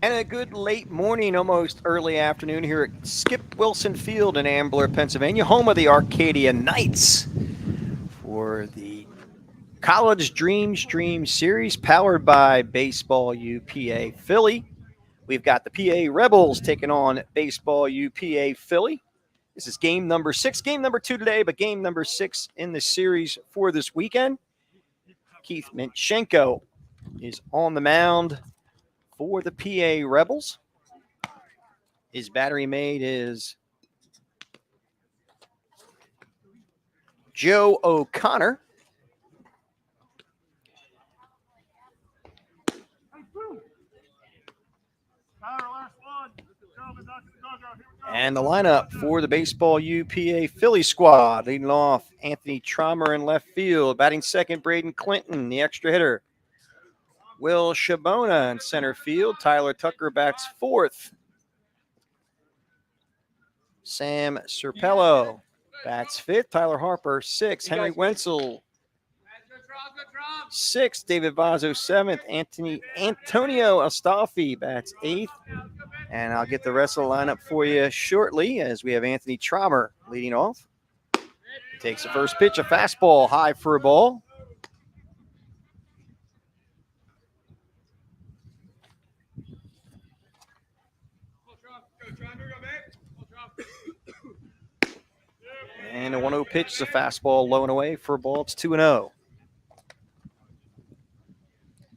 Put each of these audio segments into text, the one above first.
And a good late morning, almost early afternoon here at Skip Wilson Field in Ambler, Pennsylvania, home of the Arcadia Knights for the College Dreamstream Series powered by Baseball U PA Philly. We've got the PA Rebels taking on Baseball U PA Philly. This is game number 6, game number 2 today, but game number 6 in the series for this weekend. Keith Minchenko is on the mound for the PA Rebels. His battery mate is Joe O'Connor. And the lineup for the Baseball U PA Philly squad, leading off Anthony Trommer in left field, batting second Braden Clinton, the extra hitter. Will Shabona in center field, Tyler Tucker bats fourth. Sam Serpello bats fifth, Tyler Harper sixth, Henry Wenzel sixth, David Vazzo seventh, Antonio Astolfi bats eighth. And I'll get the rest of the lineup for you shortly as we have Anthony Trommer leading off. He takes the first pitch, a fastball high for a ball. And a 1-0 pitch is a fastball low and away for a ball. It's 2-0.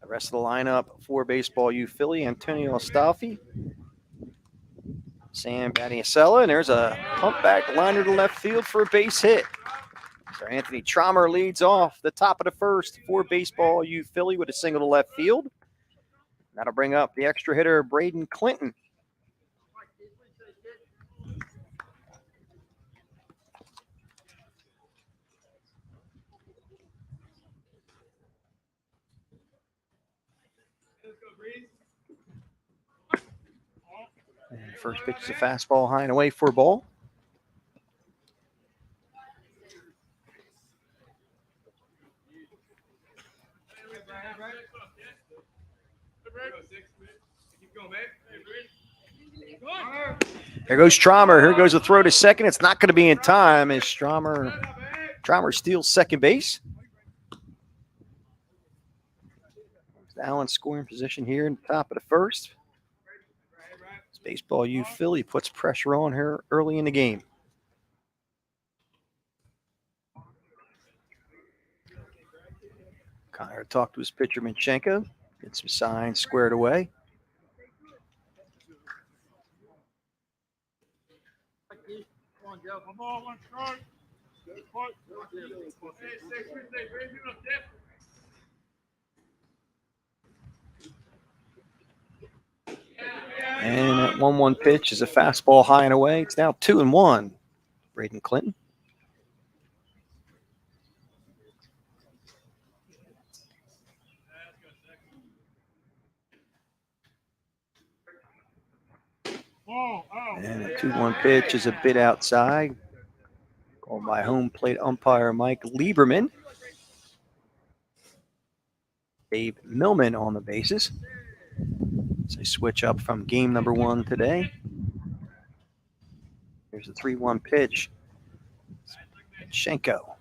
The rest of the lineup for Baseball U Philly: Antonio Astolfi, Sam Battiasella, and there's a humpback liner to left field for a base hit. So Anthony Trommer leads off the top of the first for Baseball U Philly with a single to left field. That'll bring up the extra hitter, Braden Clinton. And first pitch is a fastball high and away for a ball. There goes Trommer. Here goes the throw to second. It's not going to be in time as Trommer steals second base. Allen scoring position here in the top of the first. Baseball U Philly puts pressure on her early in the game. Connor talked to his pitcher, Minchenko. Get some signs squared away. And that 1-1 pitch is a fastball high and away. It's now 2-1. Braden Clinton. And a 2-1 pitch is a bit outside. Called by home plate umpire Mike Lieberman. Dave Millman on the bases. So they switch up from game number 1 today. Here's a 3-1 pitch. Schenko.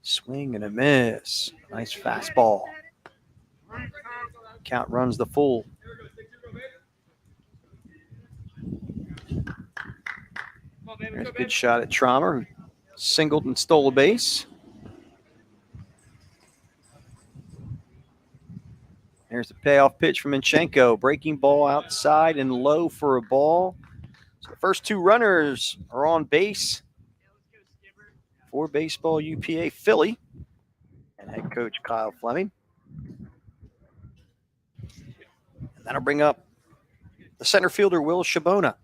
Swing and a miss. Nice fastball. Count runs the full. There's a good shot at Trommer, who singled and stole a base. There's the payoff pitch from Minchenko. Breaking ball outside and low for a ball. So the first 2 runners are on base for Baseball U PA Philly and head coach Kyle Fleming. And that'll bring up the center fielder, Will Shabona.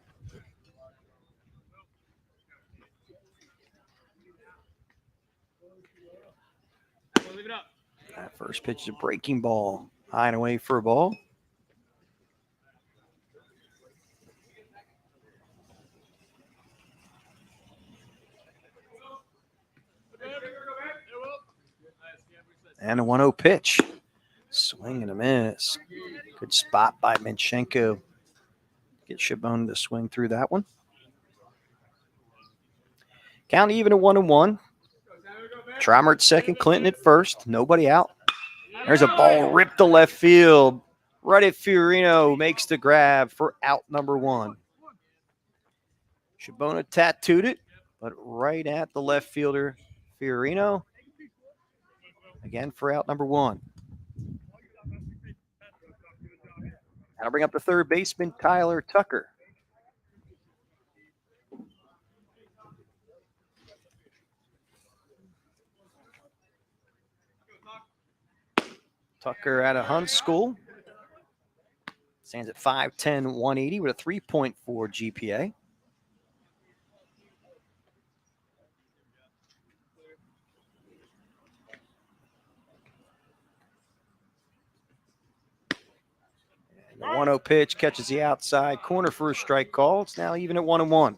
That first pitch is a breaking ball. High and away for a ball. And a 1-0 pitch. Swing and a miss. Good spot by Minchenko. Get Shabone to swing through that one. Count even at 1-1. Trommer at second, Clinton at first. Nobody out. There's a ball ripped to left field. Right at Fiorino, makes the grab for out number 1. Shabona tattooed it, but right at the left fielder, Fiorino. Again for out number 1. That'll bring up the third baseman, Tyler Tucker. Tucker out of Hunt School. Stands at 5'10", 180 with a 3.4 GPA. And the 1-0 pitch catches the outside corner for a strike call. It's now even at 1-1.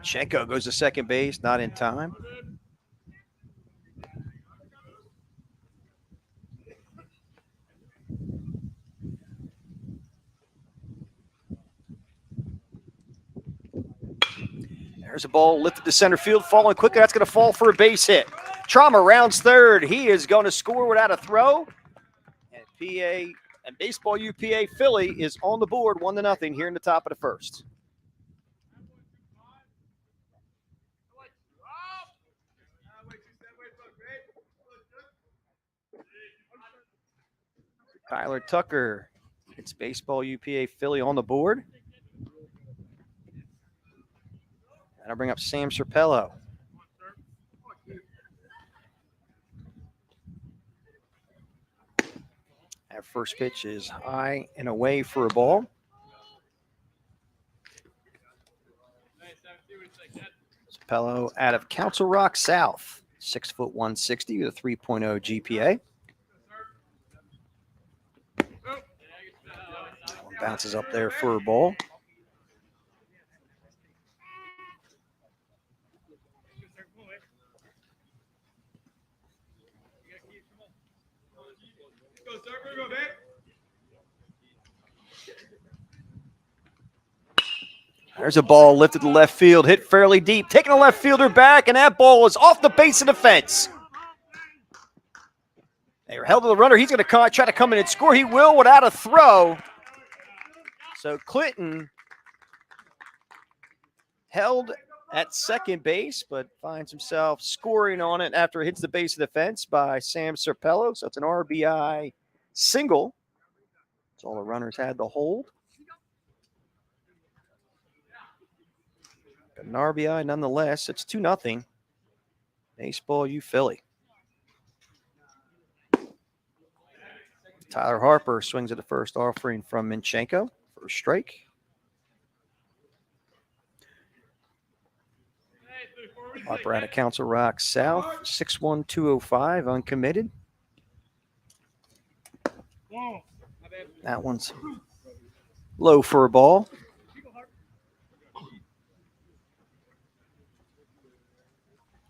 Schenko goes to second base, not in time. There's a ball lifted to center field, falling quickly. That's going to fall for a base hit. Trauma rounds third. He is going to score without a throw. And PA and Baseball UPA Philly is on the board 1-0 here in the top of the first. Tyler Tucker. It's Baseball UPA Philly on the board. And I'll bring up Sam Serpello. Our first pitch is high and away for a ball. Serpello out of Council Rock South, 6'1", 160 with a 3.0 GPA. Bounces up there for a ball. There's a ball lifted to left field, hit fairly deep, taking a left fielder back, and that ball is off the base of the fence. They were held to the runner. He's going to try to come in and score. He will without a throw. So Clinton held at second base, but finds himself scoring on it after it hits the base of the fence by Sam Serpello. So it's an RBI single. That's all the runners had to hold. But an RBI nonetheless. It's 2-0. Baseball U Philly. Tyler Harper swings at the first offering from Minchenko for a strike. Harper out of Council Rock South, 6'1", 205, uncommitted. That one's low for a ball.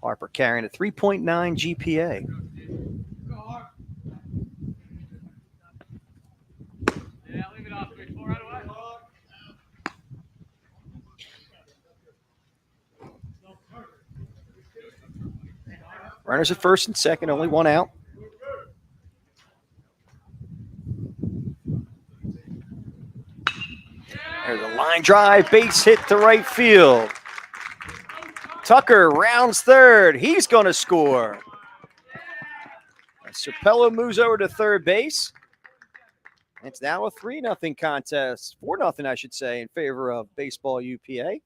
Harper carrying a 3.9 GPA. Runners at first and second, only one out. There's a line drive, base hit to right field. Tucker rounds third. He's going to score. Serpello moves over to third base. It's now a 3-0 contest. 4-0, I should say, in favor of Baseball UPA.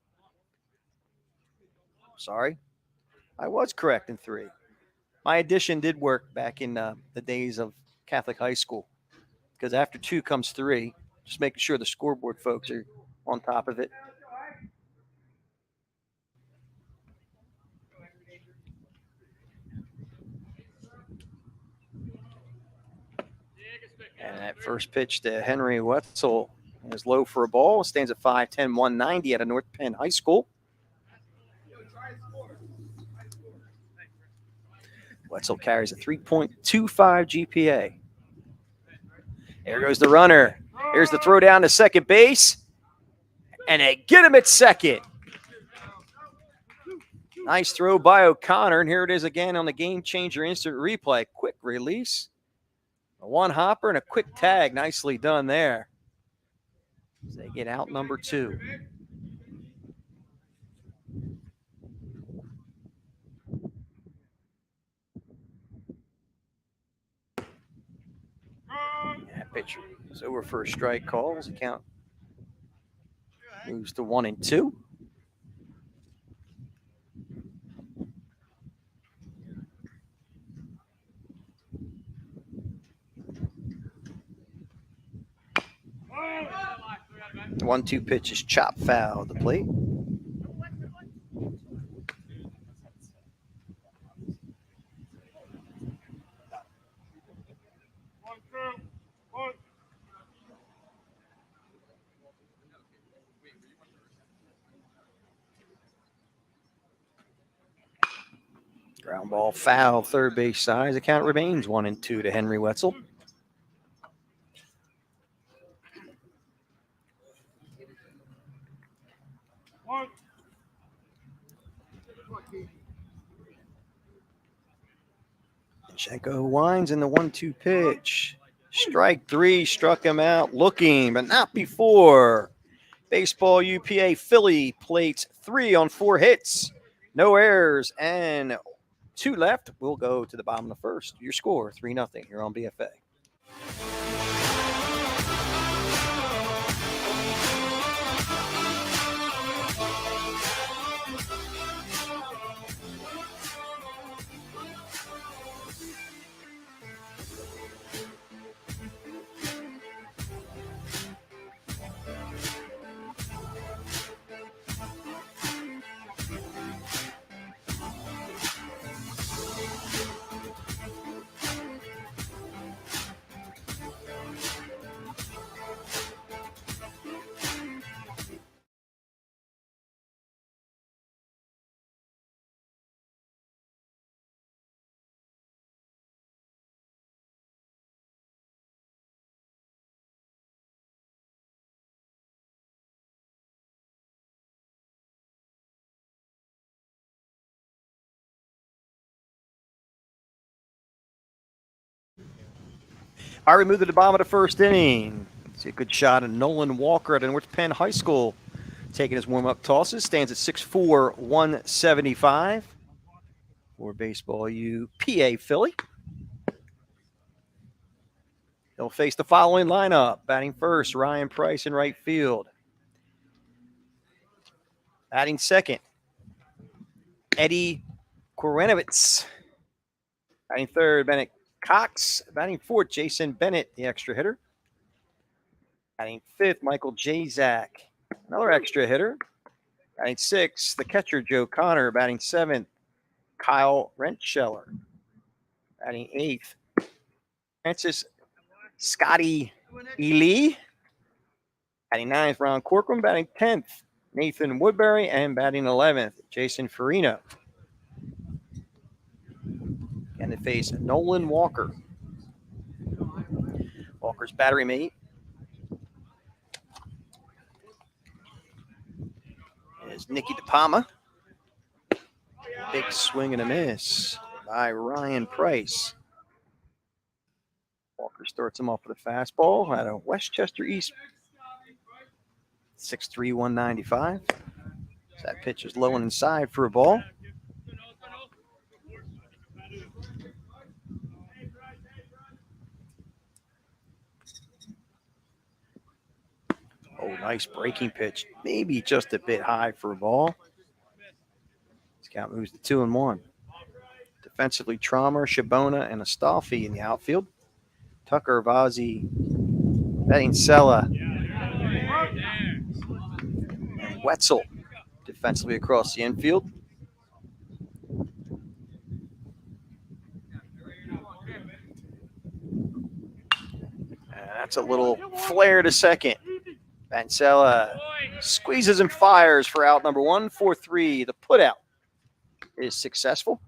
Sorry. I was correct in 3. My addition did work back in the days of Catholic high school, because after 2 comes 3, just making sure the scoreboard folks are on top of it. And that first pitch to Henry Wetzel is low for a ball. Stands at 5'10", 190 out of North Penn High School. Wetzel carries a 3.25 GPA. There goes the runner. Here's the throw down to second base. And they get him at second. Nice throw by O'Connor. And here it is again on the Game Changer instant replay. Quick release. A one hopper and a quick tag. Nicely done there. As they get out number 2. That pitcher is over for a strike call as the count moves to 1-2. The 1-2 pitch is chop foul at the plate. Ground ball foul, third base side. The count remains 1-2 to Henry Wetzel. Shenko winds in the 1-2 pitch. Strike three, struck him out looking, but not before. Baseball UPA Philly plates 3 on 4 hits. No errors and 2 left. We'll go to the bottom of the first. Your score, 3-0 here on BFA. All right, we move to the bottom of the first inning. See a good shot of Nolan Walker at North Penn High School. Taking his warm-up tosses. Stands at 6'4", 175 for Baseball U PA Philly. He'll face the following lineup. Batting first, Ryan Price in right field. Batting second, Eddie Korenowitz. Batting third, Bennett Cox. Batting fourth, Jason Bennett, the extra hitter. Batting fifth, Michael Jazak, another extra hitter. Batting sixth, the catcher, Joe Connor. Batting seventh, Kyle Rentscheller. Batting eighth, Francis Scotty Ely. Batting ninth, Ron Corcoran. Batting 10th, Nathan Woodbury. And batting 11th, Jason Farino. And they face Nolan Walker. Walker's battery mate is Nicky DePalma. Big swing and a miss by Ryan Price. Walker starts him off with a fastball out of Westchester East. 6'3", 195. That pitch is low and inside for a ball. Oh, nice breaking pitch. Maybe just a bit high for a ball. This count moves to 2-1. Defensively, Traumer, Shabona, and Astolfi in the outfield. Tucker, Vazzi, Bettinsella, and Wetzel defensively across the infield. That's a little flare to second. Bettinsella squeezes and fires for out number 1, 4-3. The putout is successful.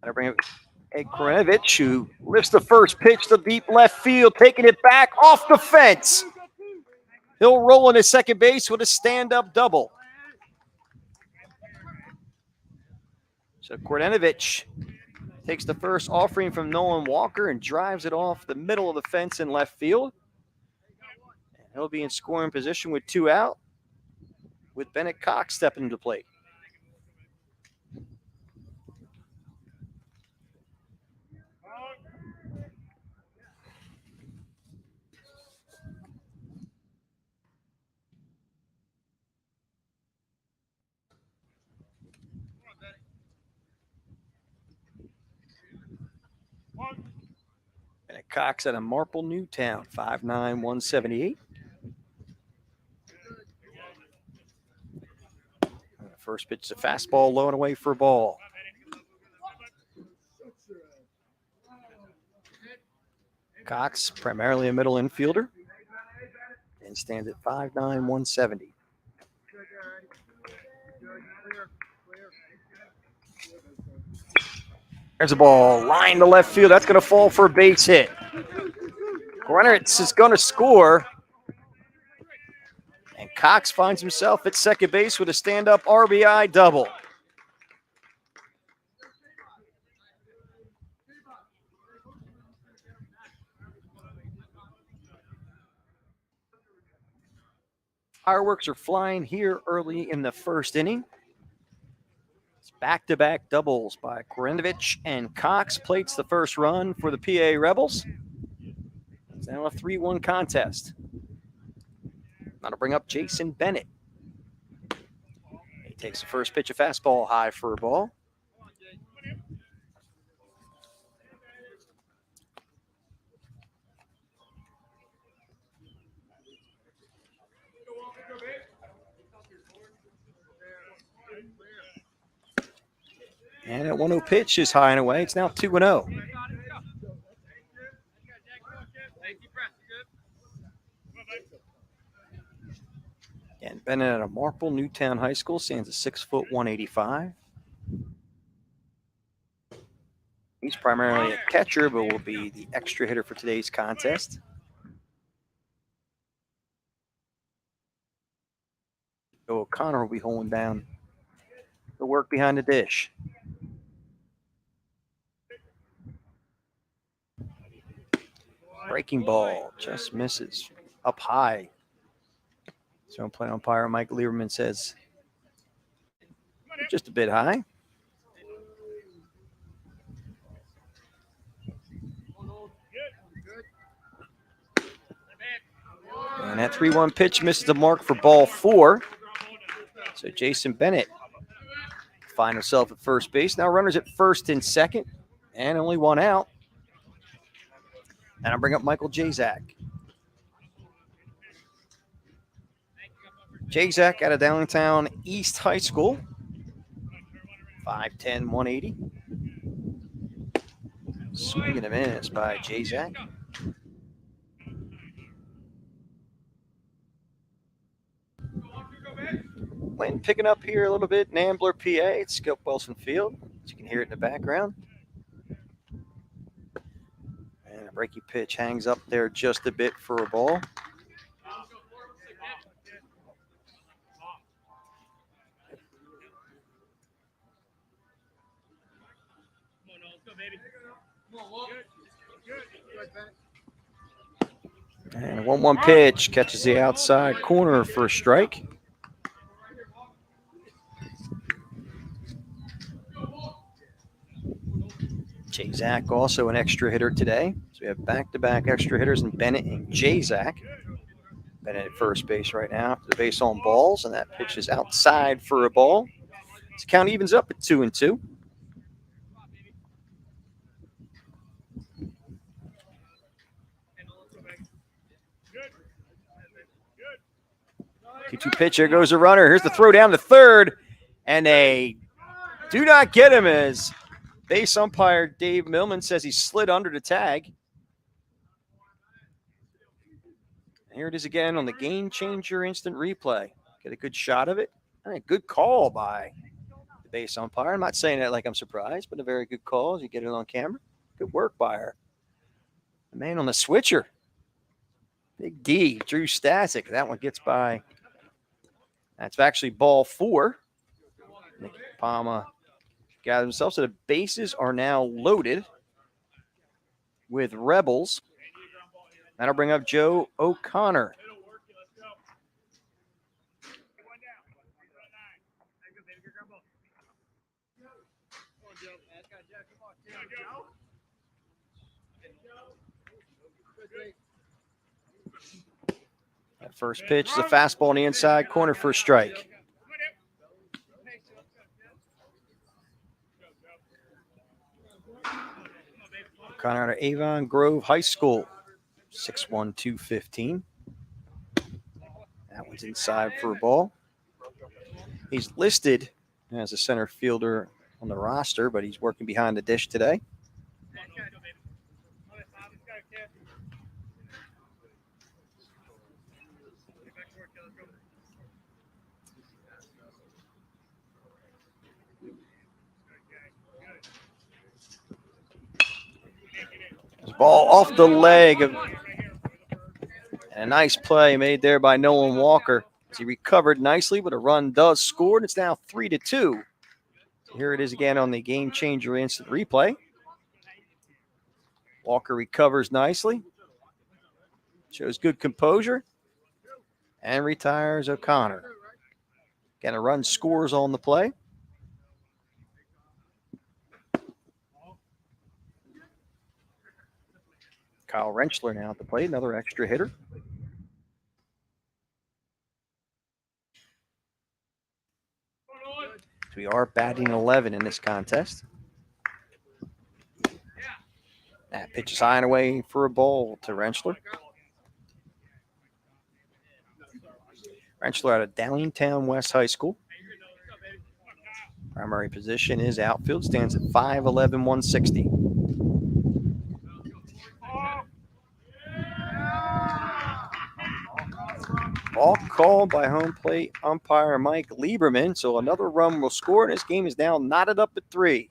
I bring it Ed Korenovich, who lifts the first pitch to deep left field, taking it back off the fence. He'll roll into second base with a stand-up double. So Korenovich takes the first offering from Nolan Walker and drives it off the middle of the fence in left field. And he'll be in scoring position with 2 out, with Bennett Cox stepping into the plate. Bennett Cox out of Marple, Newtown, 5'9", 178. First pitch is a fastball, low and away for a ball. Cox, primarily a middle infielder, and stands at 5'9", 170. There's a ball, line to left field. That's going to fall for a base hit. Grenitz is going to score. And Cox finds himself at second base with a stand-up RBI double. Fireworks are flying here early in the first inning. It's back-to-back doubles by Grenitz and Cox plates the first run for the PA Rebels. It's now a 3-1 contest. Now to bring up Jason Bennett. He takes the first pitch, a fastball high for a ball. And that 1-0 pitch is high and away. It's now 2-0. And Bennett out of Marple, Newtown High School, stands at 6', 185. He's primarily a catcher, but will be the extra hitter for today's contest. So O'Connor will be holding down the work behind the dish. Breaking ball just misses up high. So play umpire Mike Lieberman says just a bit high. And that 3-1 pitch misses the mark for ball 4. So Jason Bennett finds himself at first base. Now runners at first and second, and only one out. And I'll bring up Michael Jazak. Jazak out of Downtown East High School. 5'10", 180. Swing and a miss by Jazak. Wind picking up here a little bit in Ambler, PA. It's Skip Wilson Field. As you can hear it in the background. And a breaky pitch hangs up there just a bit for a ball. And a 1-1 pitch catches the outside corner for a strike. Jazak also an extra hitter today. So we have back-to-back extra hitters in Bennett and Jazak. Bennett at first base right now after the base on balls, and that pitch is outside for a ball. So count evens up at 2-2. Two pitch, there goes a runner. Here's the throw down to third, and they do not get him as base umpire Dave Millman says he slid under the tag. Here it is again on the game changer instant replay. Get a good shot of it. And a good call by the base umpire. I'm not saying that like I'm surprised, but a very good call as you get it on camera. Good work by her. The man on the switcher. Big D, Drew Stasic. That one gets by. That's actually ball 4. Nicky Palma gathers himself. So the bases are now loaded with Rebels. That'll bring up Joe O'Connor. That first pitch is a fastball on the inside corner for a strike. O'Connor out of Avon Grove High School, 6'1", 215. That one's inside for a ball. He's listed as a center fielder on the roster, but he's working behind the dish today. ball off the leg of, and a nice play made there by Nolan Walker. He recovered nicely, but a run does score, and it's now 3-2. So here it is again on the game changer instant replay. Walker recovers nicely, shows good composure, and retires O'Connor. Again, a run scores on the play. Kyle Rentschler now at the plate, another extra hitter. So we are batting 11 in this contest. That pitch is high and away for a ball to Rentschler. Rentschler out of Downingtown West High School. Primary position is outfield, stands at 5'11", 160. Ball called by home plate umpire Mike Lieberman, so another run will score, and this game is now knotted up at 3.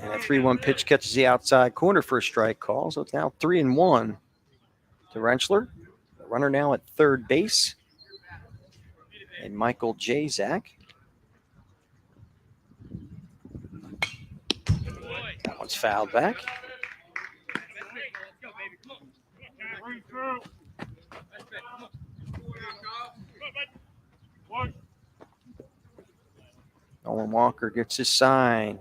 And a 3-1 pitch catches the outside corner for a strike call, so it's now 3-1 to Rentschler. The runner now at third base, and Michael J. Zach. That one's fouled back. Nolan Walker gets his sign.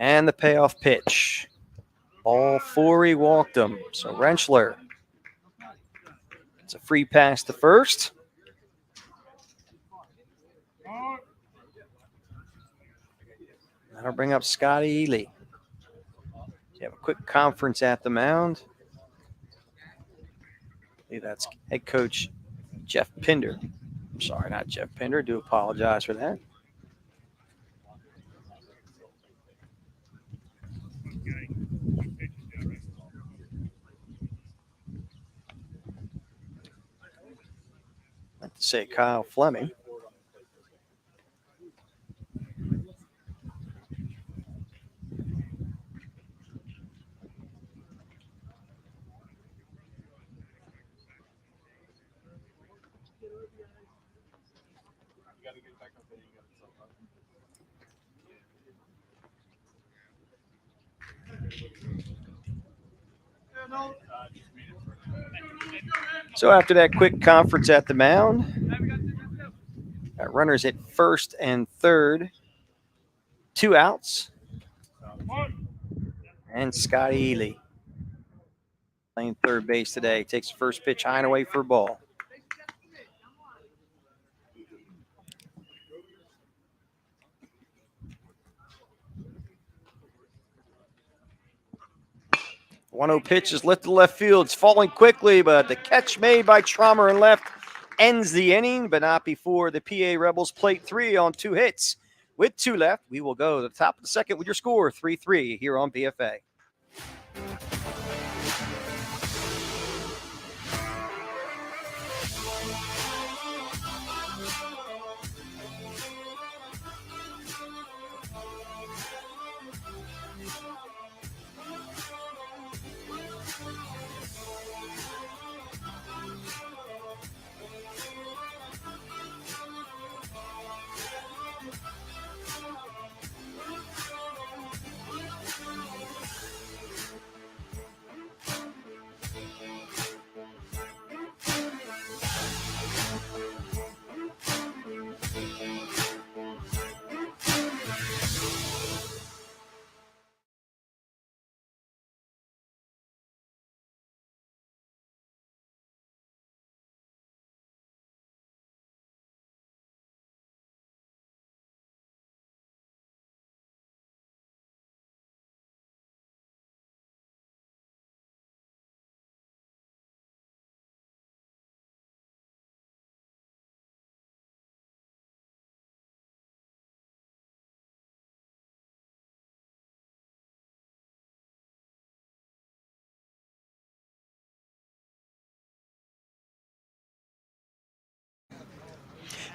And the payoff pitch. Ball 4, he walked him. So Rentschler. It's a free pass to first. That'll bring up Scotty Ely. You have a quick conference at the mound. I believe that's head coach Jeff Pinder. I'm sorry, not Jeff Pinder. I do apologize for that. I meant to say Kyle Fleming. So after that quick conference at the mound, got runners at first and third, 2 outs, and Scotty Ely playing third base today. Takes the first pitch high and away for a ball. The 1-0 pitch is lifted to left field. It's falling quickly, but the catch made by Trommer in left ends the inning, but not before the PA Rebels plate 3 on 2 hits. With 2 left, we will go to the top of the second with your score, 3-3 here on BFA.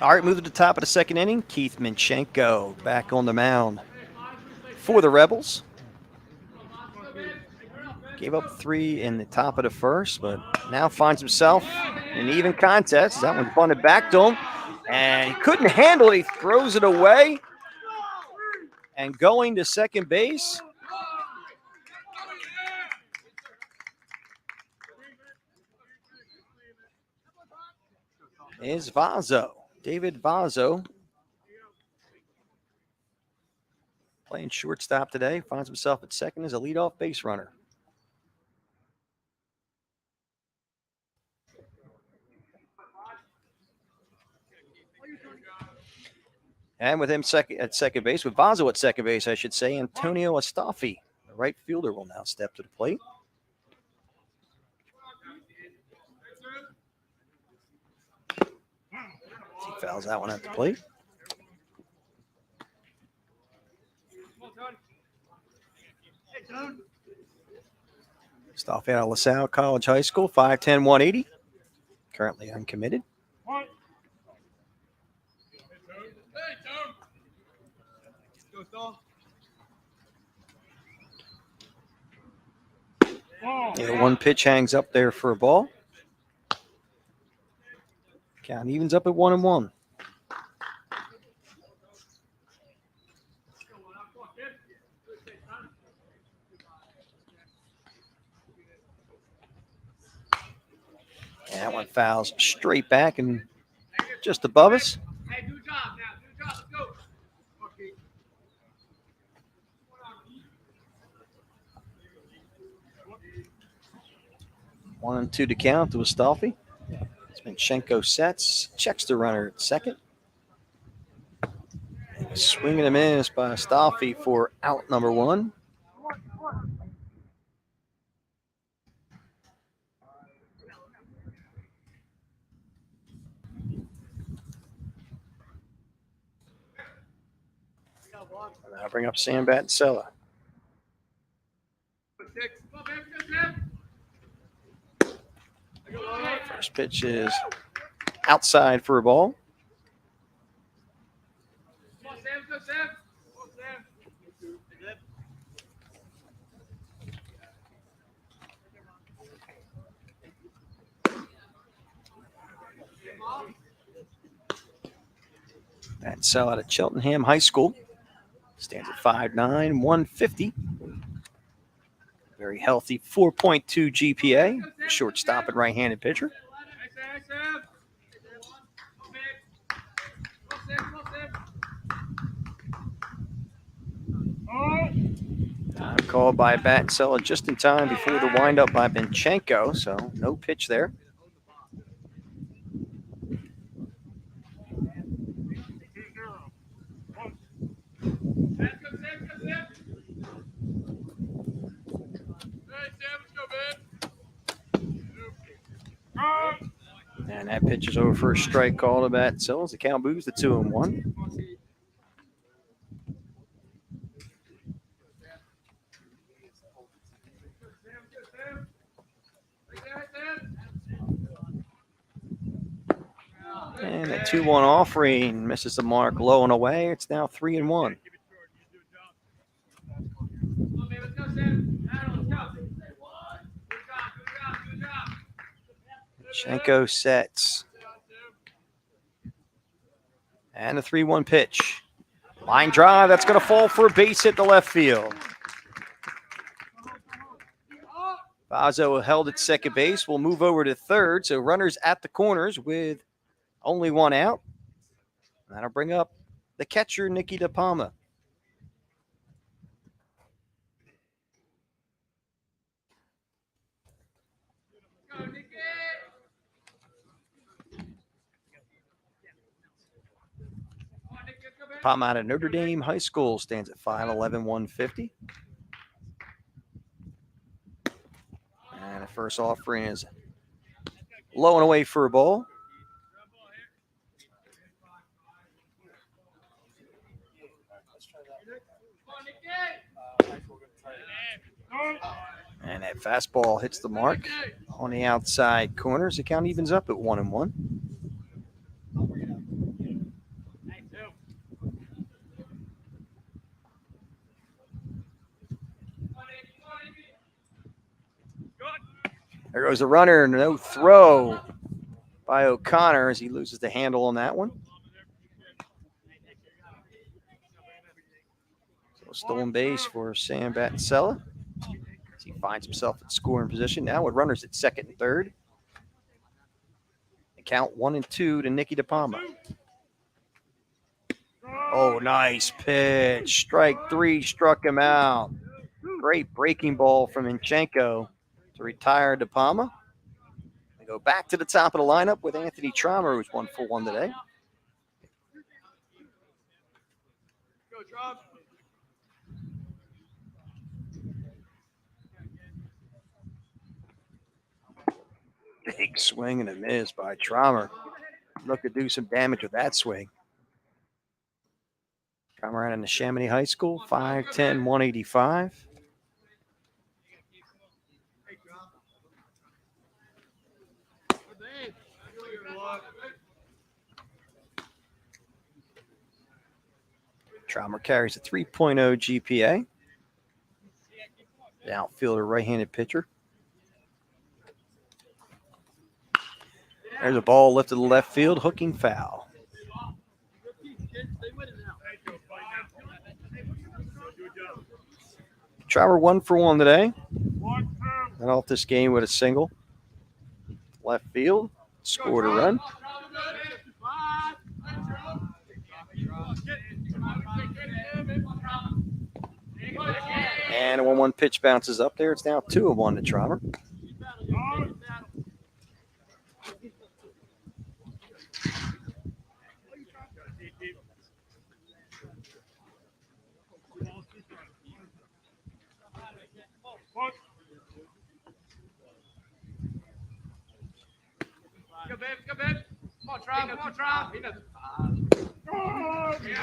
All right, moving to the top of the second inning. Keith Minchenko back on the mound for the Rebels. Gave up 3 in the top of the first, but now finds himself in an even contest. That one bunted back to him, and he couldn't handle it. He throws it away. And going to second base is Vazzo. David Vazzo, playing shortstop today, finds himself at second as a leadoff base runner. And with him at second base, with Vazzo at second base, I should say, Antonio Astafi, the right fielder, will now step to the plate. He fouls that one at the plate. Astafi out of LaSalle College High School, 5'10", 180. Currently uncommitted. Yeah, one pitch hangs up there for a ball. Count evens up at 1-1. And that one fouls straight back and just above us. Hey, do a job now. Do a job. Let's go. 1-2 to count to Astolfi. Minchenko sets, checks the runner at second. Swing and a miss by Astolfi for out number 1. I'll bring up Sam Battincella. First pitch is outside for a ball. Battincella out of Cheltenham High School. Stands at 5'9", 150. Very healthy 4.2 GPA. Shortstop and right-handed pitcher. Time called by Battincella just in time before the windup by Minchenko, so no pitch there. And that pitch is over for a strike call to Battincella. The count moves to 2-1. And a 2-1 offering misses the mark low and away. It's now 3-1. Minchenko sets. And a 3-1 pitch. Line drive, that's going to fall for a base hit to left field. Vazzo held at second base. We'll move over to third. So runners at the corners with only one out. That'll bring up the catcher, Nicky DePalma. DePalma out of Notre Dame High School stands at 5'11", 150. And the first offering is low and away for a ball. And that fastball hits the mark on the outside corners. The count evens up at 1-1. There goes the runner. No throw by O'Connor as he loses the handle on that one. So stolen base for Sam Battincella. He finds himself in scoring position now with runners at second and third. The count 1-2 to Nicky DePalma. Oh, nice pitch. Strike three, struck him out. Great breaking ball from Inchenko to retire DePalma. They go back to the top of the lineup with Anthony Traumer, who's 1 for 1 today. Go, Traum. Big swing and a miss by Traumer. Look to do some damage with that swing. Traumer out in the Chamonix High School, 5'10", 185. Traumer carries a 3.0 GPA. The outfielder, right-handed pitcher. There's a ball lifted to left field, hooking foul. Traumer 1 for 1 today. Got off this game with a single. Left field, scored a run. And a 1-1 pitch bounces up there. It's now 2-1 to Traumer.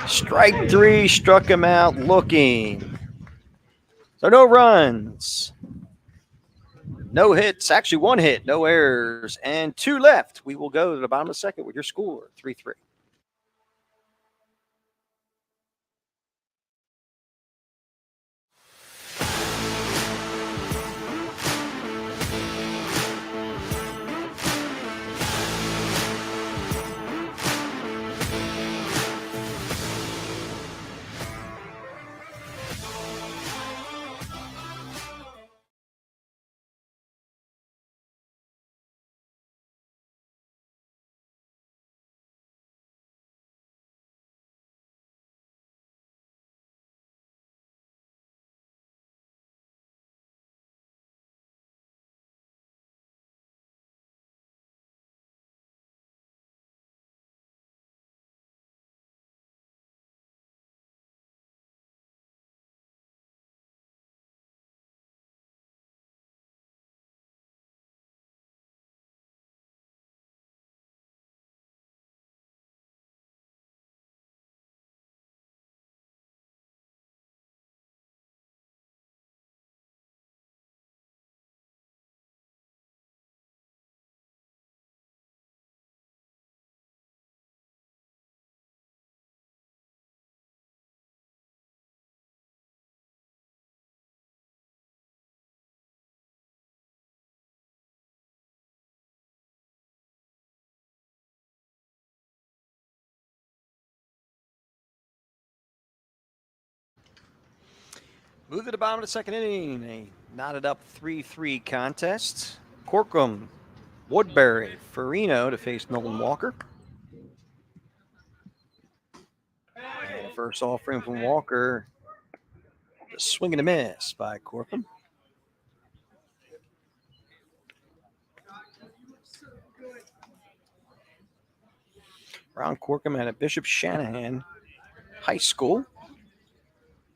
Strike three, struck him out looking. So no runs. No hits, actually 1 hit, no errors, and 2 left. We will go to the bottom of the second with your score, 3-3. Move to the bottom of the second inning. A knotted up 3-3 contest. Corcoran, Woodbury, Farino to face Nolan Walker. And the first offering from Walker. The swing and a miss by Corcoran. Ron Corcoran at Bishop Shanahan High School.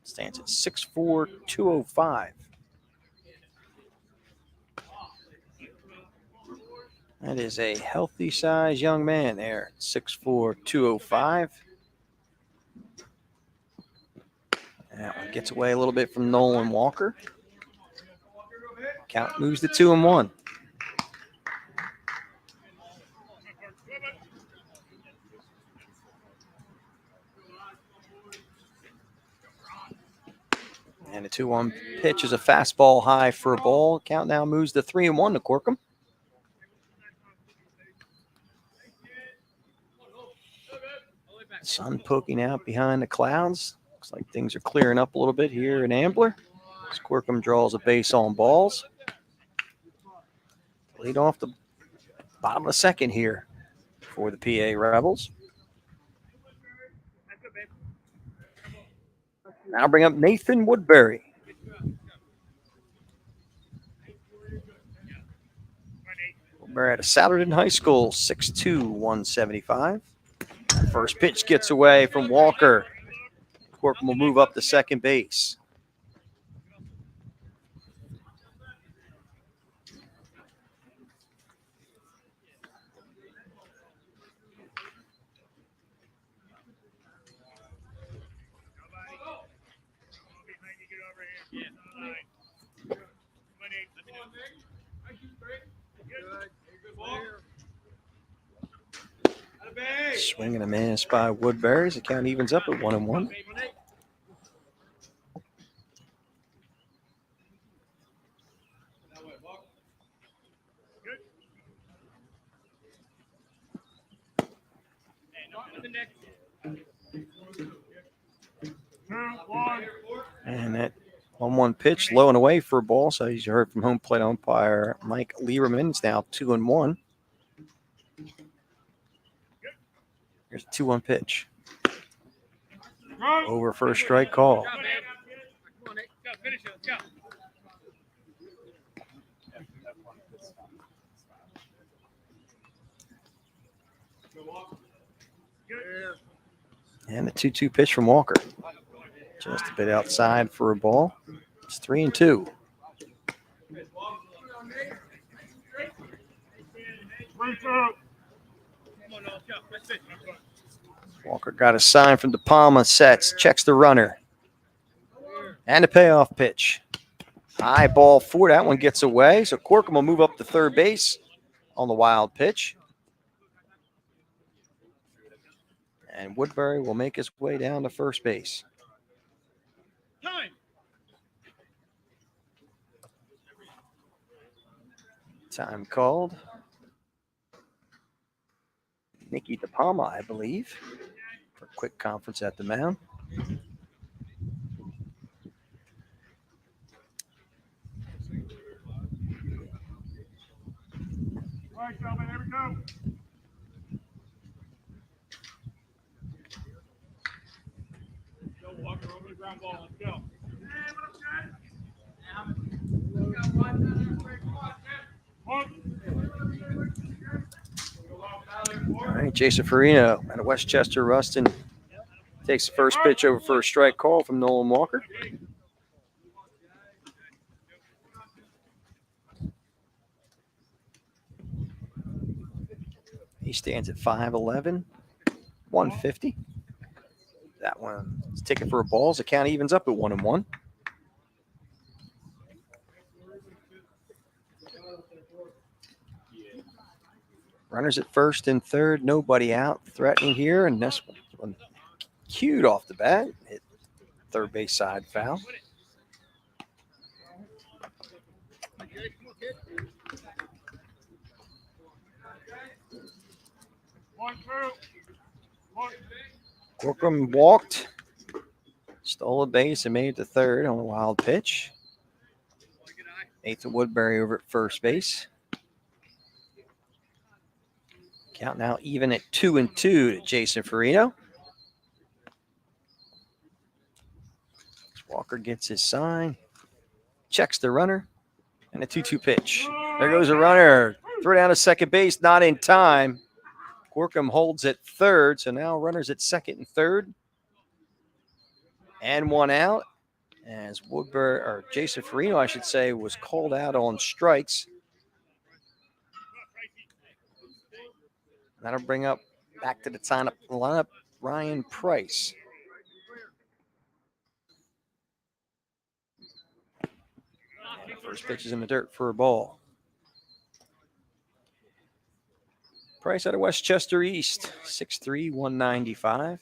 Stands at 6'4", 205. That is a healthy size young man there, 6'4", 205. That one gets away a little bit from Nolan Walker. Count moves to 2-1. And a 2-1 pitch is a fastball high for a ball. Count now moves to 3-1 to Corcoran. Sun poking out behind the clouds. Looks like things are clearing up a little bit here in Ambler. As Corkum draws a base on balls. Lead off the bottom of the second here for the PA Rebels. Now bring up Nathan Woodbury. Woodbury out of Saturday High School, 6'2", 175. First pitch gets away from Walker. Corkum will move up to second base. Swing and a miss by Woodbury. The count evens up at 1-1. And that 1-1 pitch, low and away for a ball. So as you heard from home plate umpire Mike Lieberman, it's now 2-1. Here's a 2-1 pitch. Over first strike call. And the 2-2 pitch from Walker. Just a bit outside for a ball. It's 3-2. Walker got a sign from De Palma, sets, checks the runner. And a payoff pitch. High ball forward. That one gets away. So Corkum will move up to third base on the wild pitch. And Woodbury will make his way down to first base. Time called. Nicky De Palma, I believe, for a quick conference at the mound. All right, gentlemen, here we go. Go, Walker, over the ground ball. Let's go. All right, Jason Farino out of Westchester Ruston takes the first pitch over first strike call from Nolan Walker. He stands at 5'11", 150. That one is taken for a ball. The count evens up at 1-1. Runners at first and third, nobody out. Threatening here, and this one cued off the bat. Hit third base side foul. Corkum walked, stole a base, and made it to third on a wild pitch. Nathan Woodbury over at first base. Count now even at 2-2 to Jason Farino. Walker gets his sign, checks the runner, and a 2-2 pitch. There goes a runner. Throw down to second base, not in time. Corkum holds at third, so now runners at second and third. And one out as Woodbury, or Jason Farino, I should say, was called out on strikes. That'll bring up back to the lineup Ryan Price. And first pitch is in the dirt for a ball. Price out of Westchester East, 6'3", 195.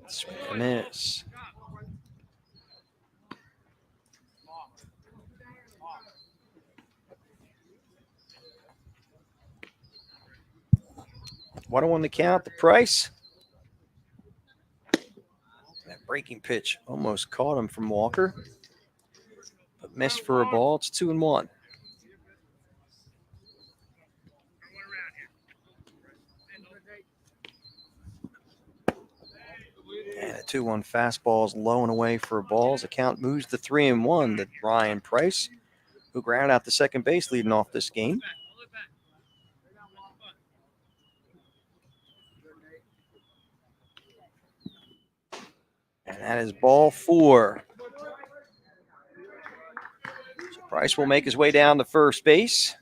Swing and miss. 1-1 the count. The price. That breaking pitch almost caught him from Walker, but missed for a ball. It's 2-1. And a 2-1 fastball is low and away for a ball. The count moves to 3-1 to Ryan Price, who grounded out the second base leading off this game. And that is ball 4. So Price will make his way down to first base.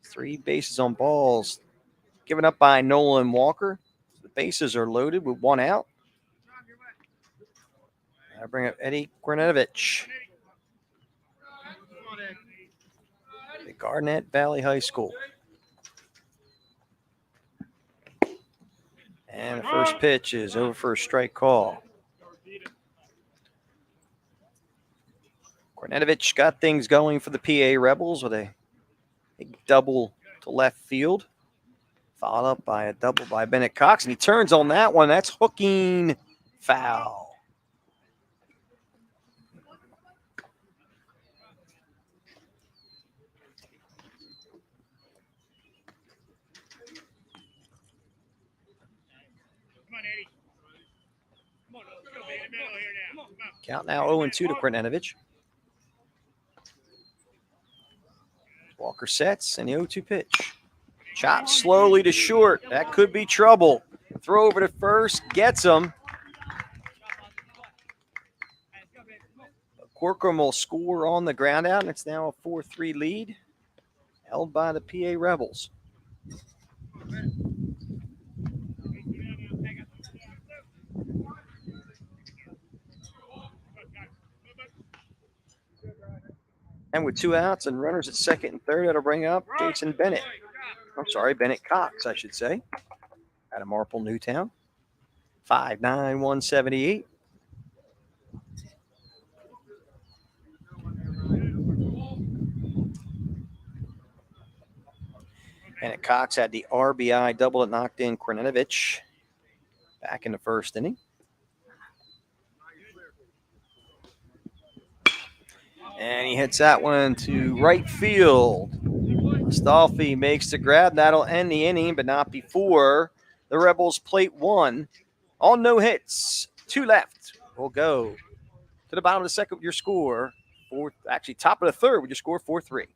3 bases on balls given up by Nolan Walker. The bases are loaded with 1 out. I bring up Eddie Kornetovich, the Garnett Valley High School. And the first pitch is over for a strike call. Kornetovich got things going for the PA Rebels with a big double to left field, followed up by a double by Bennett Cox, and he turns on that one. That's hooking foul. Count now 0-2 to Kornetovich. Walker sets, and the 0-2 pitch. Chop slowly to short. That could be trouble. Throw over to first, gets him. Corcoran will score on the ground out, and it's now a 4-3 lead, held by the PA Rebels. And with 2 outs and runners at second and third, that'll bring up Jason Bennett. I'm sorry, Bennett Cox, I should say, out of Marple, Newtown. 5'9", 178. Bennett Cox had the RBI double that knocked in Kornetovich back in the first inning. And he hits that one to right field. Astolfi makes the grab. That'll end the inning, but not before the Rebels plate 1. All no hits. 2 left. We'll go to the bottom of the second with your score. Top of the third with your score 4-3.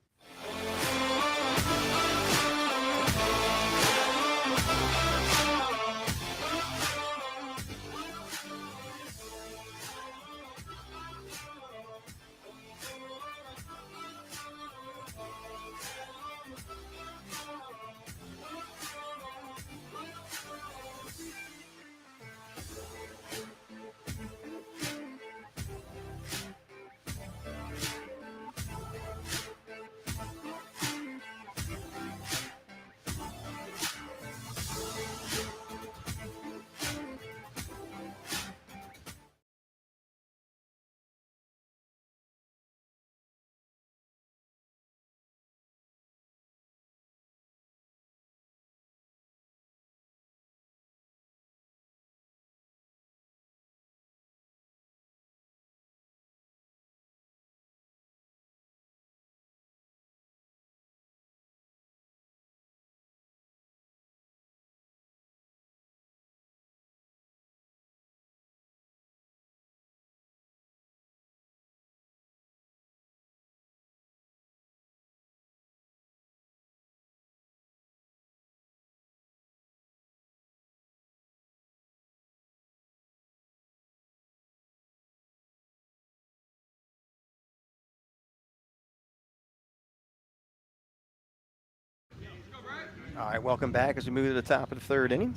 All right, welcome back as we move to the top of the third inning.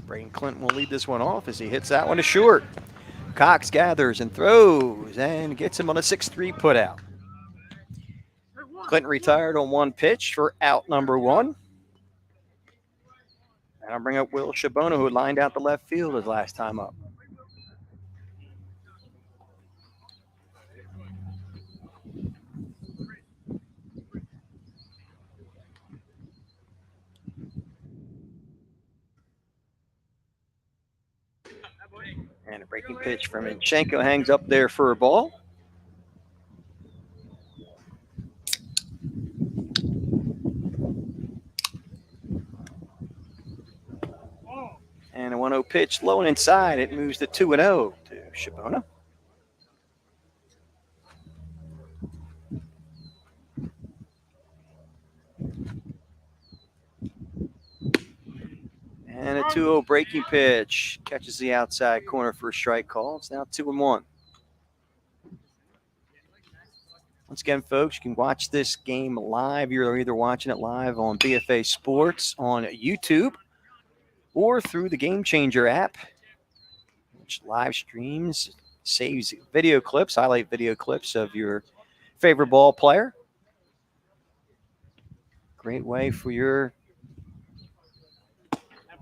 Braden Clinton will lead this one off as he hits that one to short. Cox gathers and throws and gets him on a 6-3 putout. Clinton retired on 1 pitch for out number 1. And I'll bring up Will Shabona, who lined out the left field his last time up. Breaking pitch from Inchenko hangs up there for a ball. And a 1-0 pitch low and inside. It moves to 2-0 to Shabona. And a 2-0 breaking pitch. Catches the outside corner for a strike call. It's now 2-1. Once again, folks, you can watch this game live. You're either watching it live on BFA Sports on YouTube or through the Game Changer app, which live streams, saves video clips, highlight video clips of your favorite ball player. Great way for your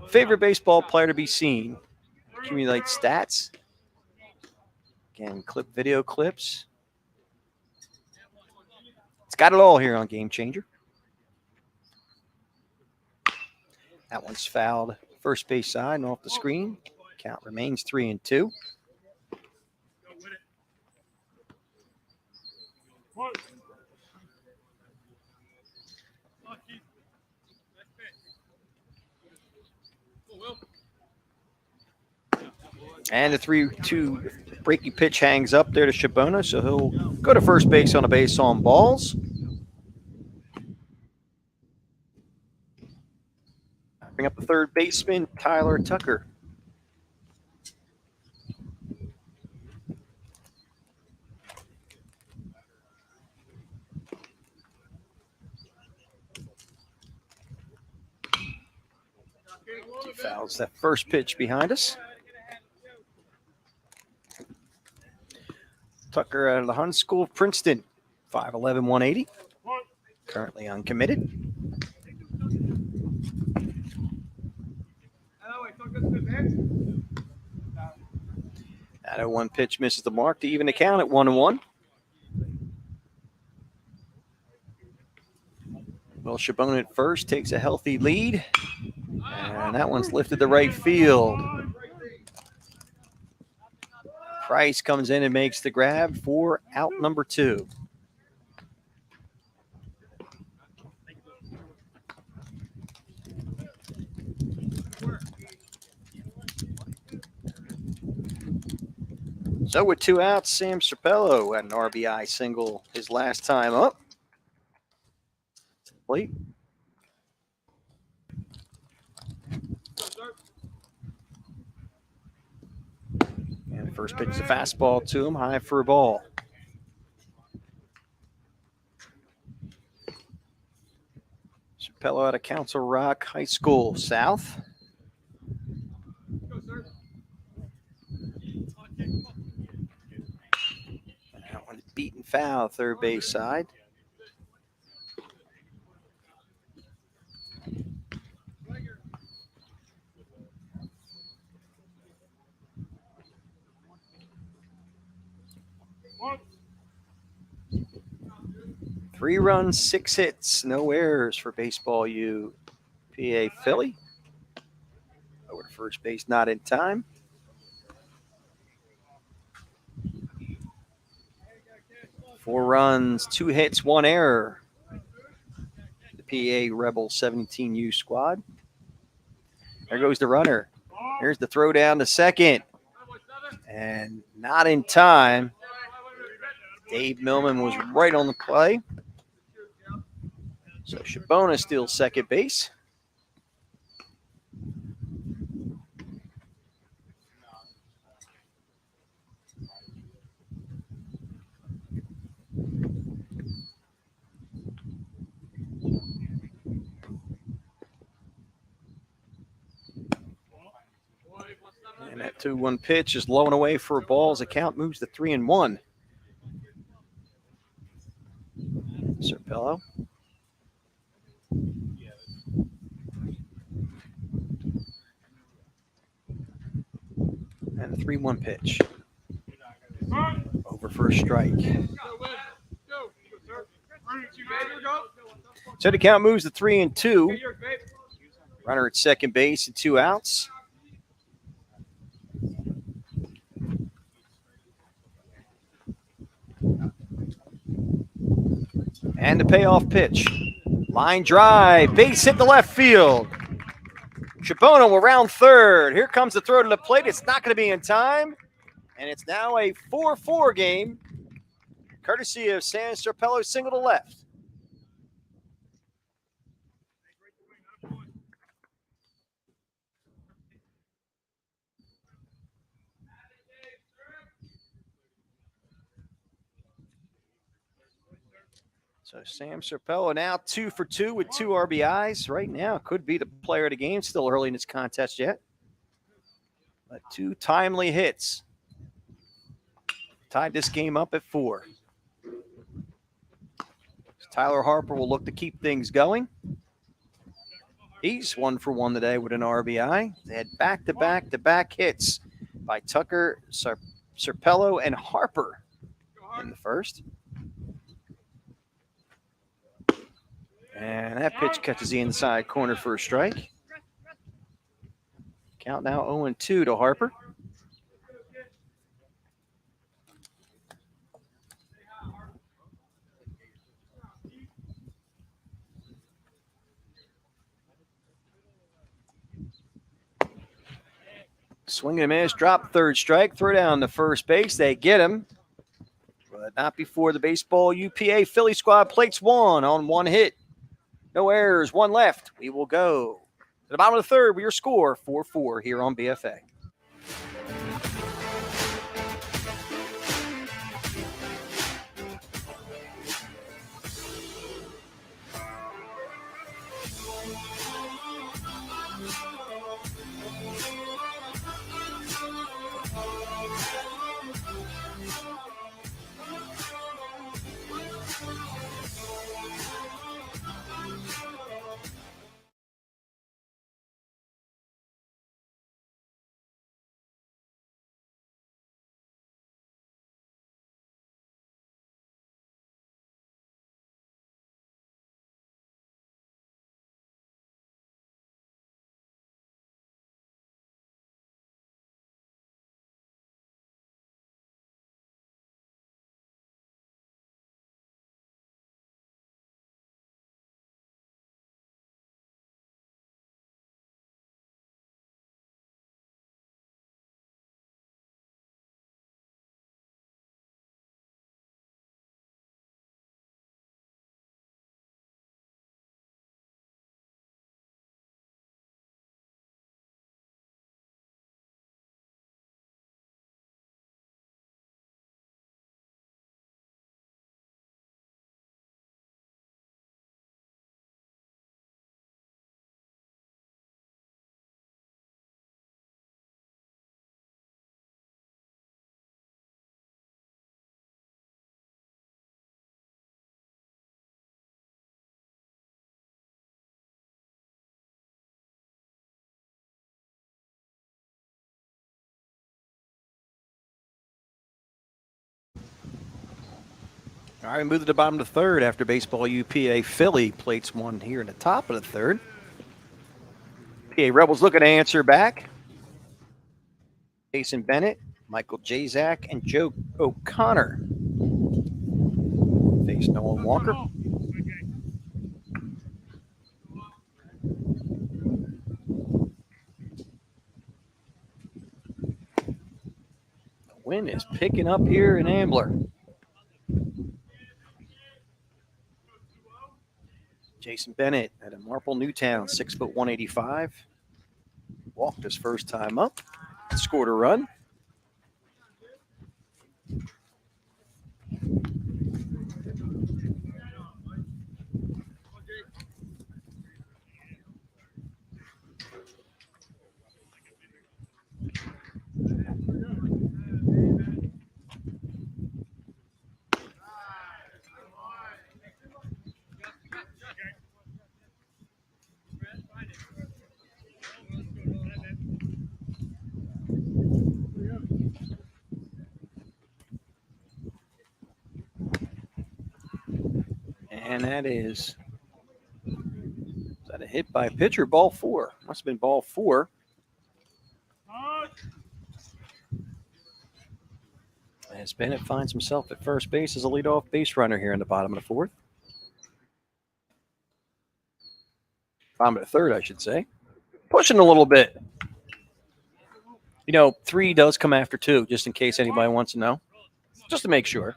favorite baseball player to be seen. Accumulate stats. Again, clip video clips. It's got it all here on Game Changer. That one's fouled first base side and off the screen. Count remains 3-2. And the 3-2 breaking pitch hangs up there to Shabona, so he'll go to first base on a base on balls. Bring up the third baseman, Tyler Tucker. Two fouls. That first pitch behind us. Tucker out of the Hun School of Princeton, 5'11", 180. Currently uncommitted. That 0-1 pitch misses the mark to even the count at 1-1. Well, Shabona at first takes a healthy lead. And that one's lifted to right field. Price comes in and makes the grab for out number 2. So with 2 outs, Sam Serpello had an RBI single his last time up. Plate. And first pitch is a fastball to him, high for a ball. Serpello out of Council Rock High School South. That one beaten foul, third base side. Three runs, 6 hits, no errors for Baseball U PA Philly. Over to first base, not in time. Four runs, 2 hits, 1 error. The PA Rebel 17U squad. There goes the runner. Here's the throw down to second. And not in time. Dave Millman was right on the play. So Shabona steals second base. And that 2-1 pitch is low and away for a ball as the count moves to 3-1. Serpello. And a 3-1 pitch. Over for a strike. So the count moves to 3-2. Runner at second base and 2 outs. And the payoff pitch. Line drive. Base hit the left field. Chabona will round third. Here comes the throw to the plate. It's not going to be in time. And it's now a 4-4 game, courtesy of San Serpello single to left. So Sam Serpello now 2 for 2 with 2 RBIs. Right now could be the player of the game. Still early in this contest yet. But 2 timely hits. Tied this game up at 4. Tyler Harper will look to keep things going. He's 1 for 1 today with an RBI. They had back-to-back hits by Tucker, Serpello, and Harper in the first. And that pitch catches the inside corner for a strike. Count now 0-2 to Harper. Swing and a miss, drop third strike, throw down the first base. They get him, but not before the baseball UPA Philly squad plates 1 on 1 hit. No errors, 1 left. We will go to the bottom of the third with your score 4-4 here on BFA. All right, we move to the bottom of the third after baseball UPA Philly plates 1 here in the top of the third. PA Rebels looking to answer back. Jason Bennett, Michael Jazak, and Joe O'Connor face Nolan Walker. The wind is picking up here in Ambler. Jason Bennett out of Marple Newtown, 6', 185. Walked his first time up, scored a run. And that is that a hit by pitcher? Ball 4. Must have been ball 4. As Bennett finds himself at first base as a leadoff base runner here in the bottom of the fourth. Bottom of the third, I should say. Pushing a little bit. 3 does come after 2, just in case anybody wants to know. Just to make sure.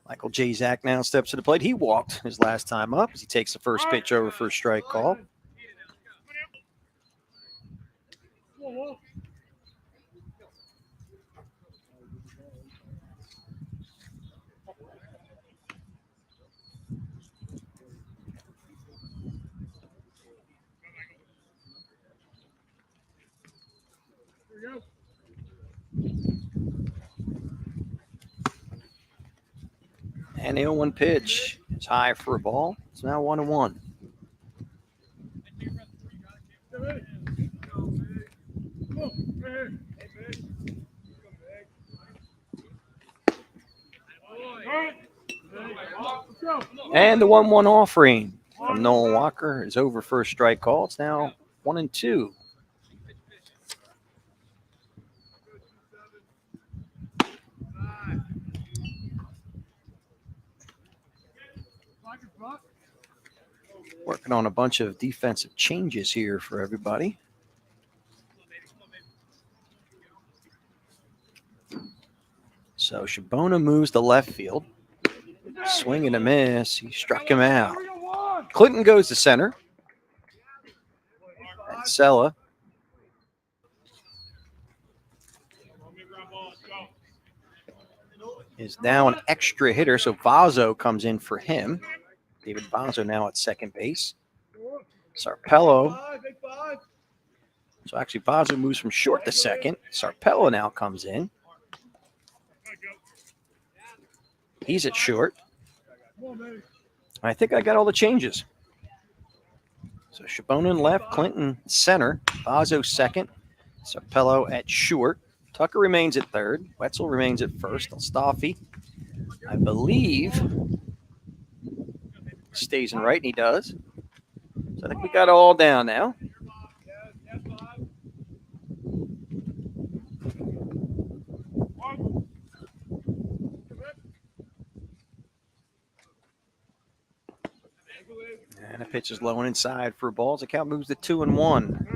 Michael J. Zach now steps to the plate. He walked his last time up as he takes the first pitch over for a strike call. And the 0-1 pitch is high for a ball. It's now 1-1. And the 1-1 offering from Nolan Walker is over for a strike call. It's now 1-2. Working on a bunch of defensive changes here for everybody. So Shabona moves to left field. Swing and a miss. He struck him out. Clinton goes to center. And Sella is now an extra hitter, so Vazo comes in for him. David Vazo now at second base. Sarpello. So actually Vazo moves from short to second. Sarpello now comes in. He's at short. I think I got all the changes. So Shabonin left, Clinton center, Vazo second, Sarpello at short. Tucker remains at third. Wetzel remains at first. Alstafi, I believe, stays in right, and he does. So I think we got it all down now. And the pitch is low and inside for balls. The count moves to 2-1.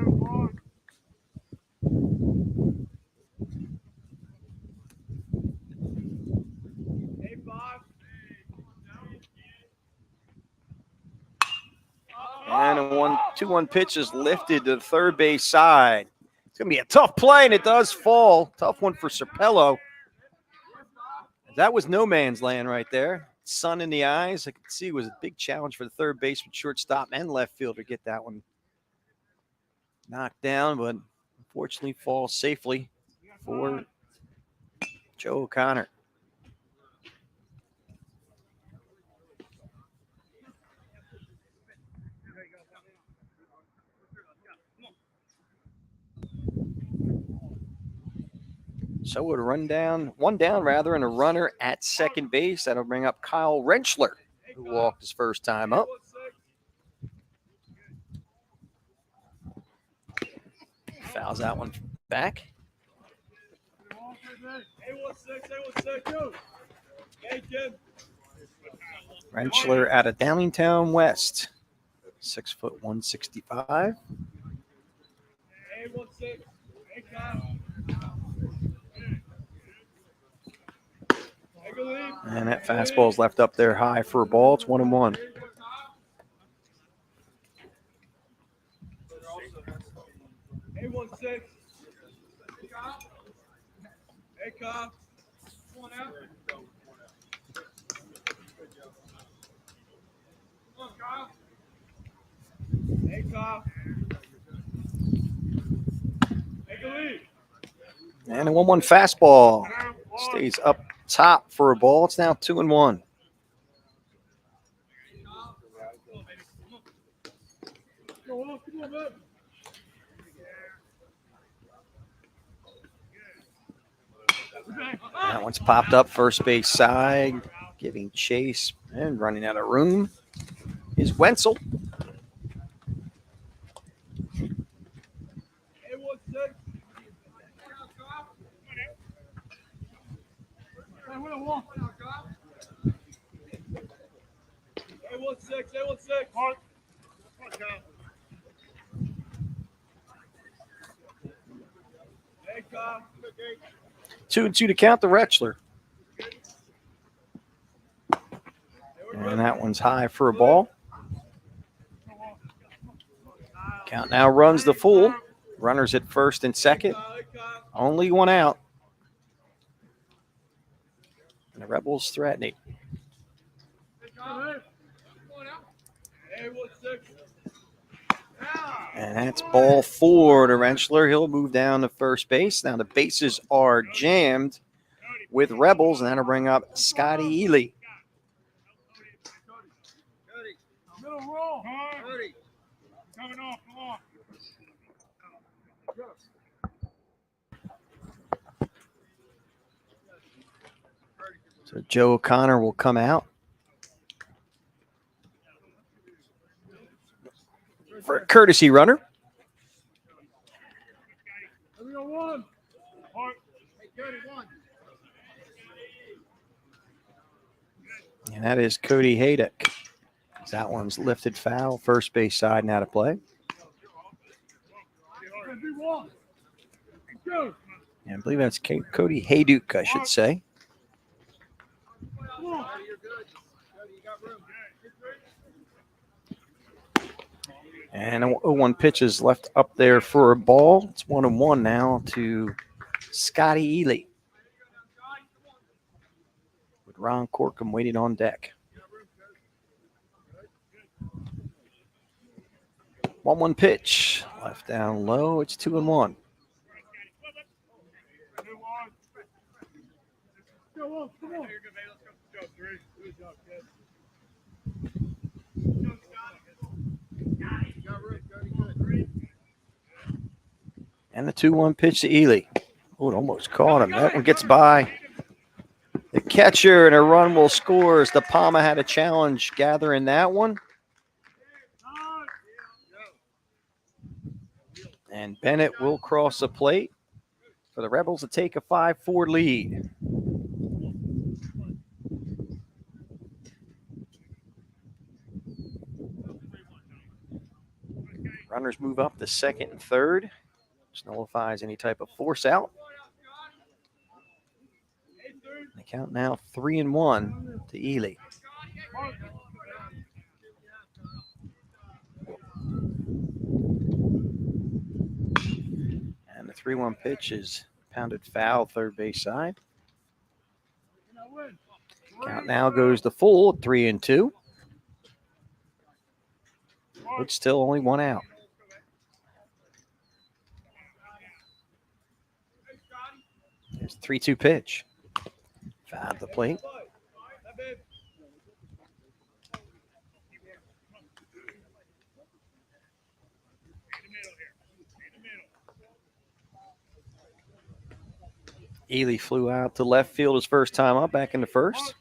And a 1-2-1 pitch is lifted to the third base side. It's going to be a tough play, and it does fall. Tough one for Sarpello. That was no man's land right there. Sun in the eyes. I could see it was a big challenge for the third baseman, shortstop, and left fielder to get that one knocked down, but unfortunately falls safely for Joe O'Connor. So it would one down, and a runner at second base. That'll bring up Kyle Rentschler, who walked his first time up. Fouls that one back. Rentschler out of Downingtown West, 6', 165. And that fastball is left up there high for a ball. It's 1-1. And a 1-1 fastball stays up top for a ball. It's now 2-1. That one's popped up first base side, giving chase and running out of room is Wenzel. Two and two to count the Retchler. And that one's high for a ball. Count now runs the full. Runners at first and second. Only one out. And the Rebels threatening. And that's ball four to Rentschler. He'll move down to first base. Now the bases are jammed with Rebels, and that'll bring up Scotty Ely. So Joe O'Connor will come out for a courtesy runner. And that is Cody Haydock. That one's lifted foul, first base side now to play. And I believe that's Cody Haydock, I should say. And a 0-1 pitch is left up there for a ball. It's 1-1 now to Scotty Ely, with Ron Corkum waiting on deck. 1-1 pitch, left down low. It's 2-1. And the 2-1 pitch to Ely. Oh, it almost caught him. That one gets by the catcher, and a run will score as De Palma had a challenge gathering that one. And Bennett will cross the plate for the Rebels to take a 5-4 lead. Runners move up to second and third, which nullifies any type of force out. They count now 3-1 to Ely. And the 3-1 pitch is pounded foul, third base side. Count now goes to full at 3-2. But still only one out. There's a 3-2 pitch. Foul at the plate. Ely flew out to left field his first time up, back in the first.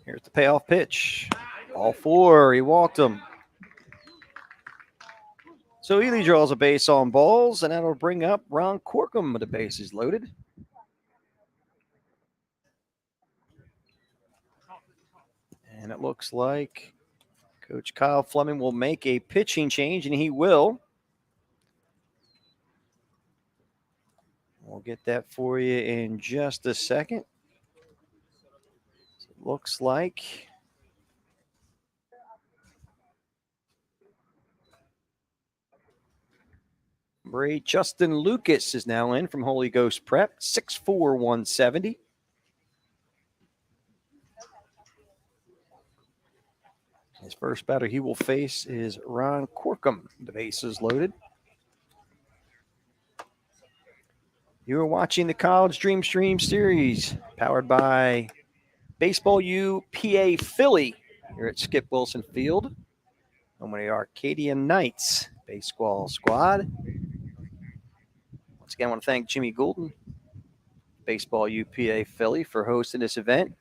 Here's the payoff pitch. Ball four. He walked him. So Ely draws a base on balls, and that'll bring up Ron Corkum with the bases loaded. And it looks like Coach Kyle Fleming will make a pitching change, and he will. We'll get that for you in just a second. It looks like Justin Lucas is now in from Holy Ghost Prep, 6'4", 170. His first batter he will face is Ron Corkum. The bases loaded. You are watching the College Dreamstream Series, powered by Baseball U PA Philly here at Skip Wilson Field. Home of the Arcadian Knights baseball squad. Once again, I want to thank Jimmy Goulden, Baseball U PA Philly, for hosting this event.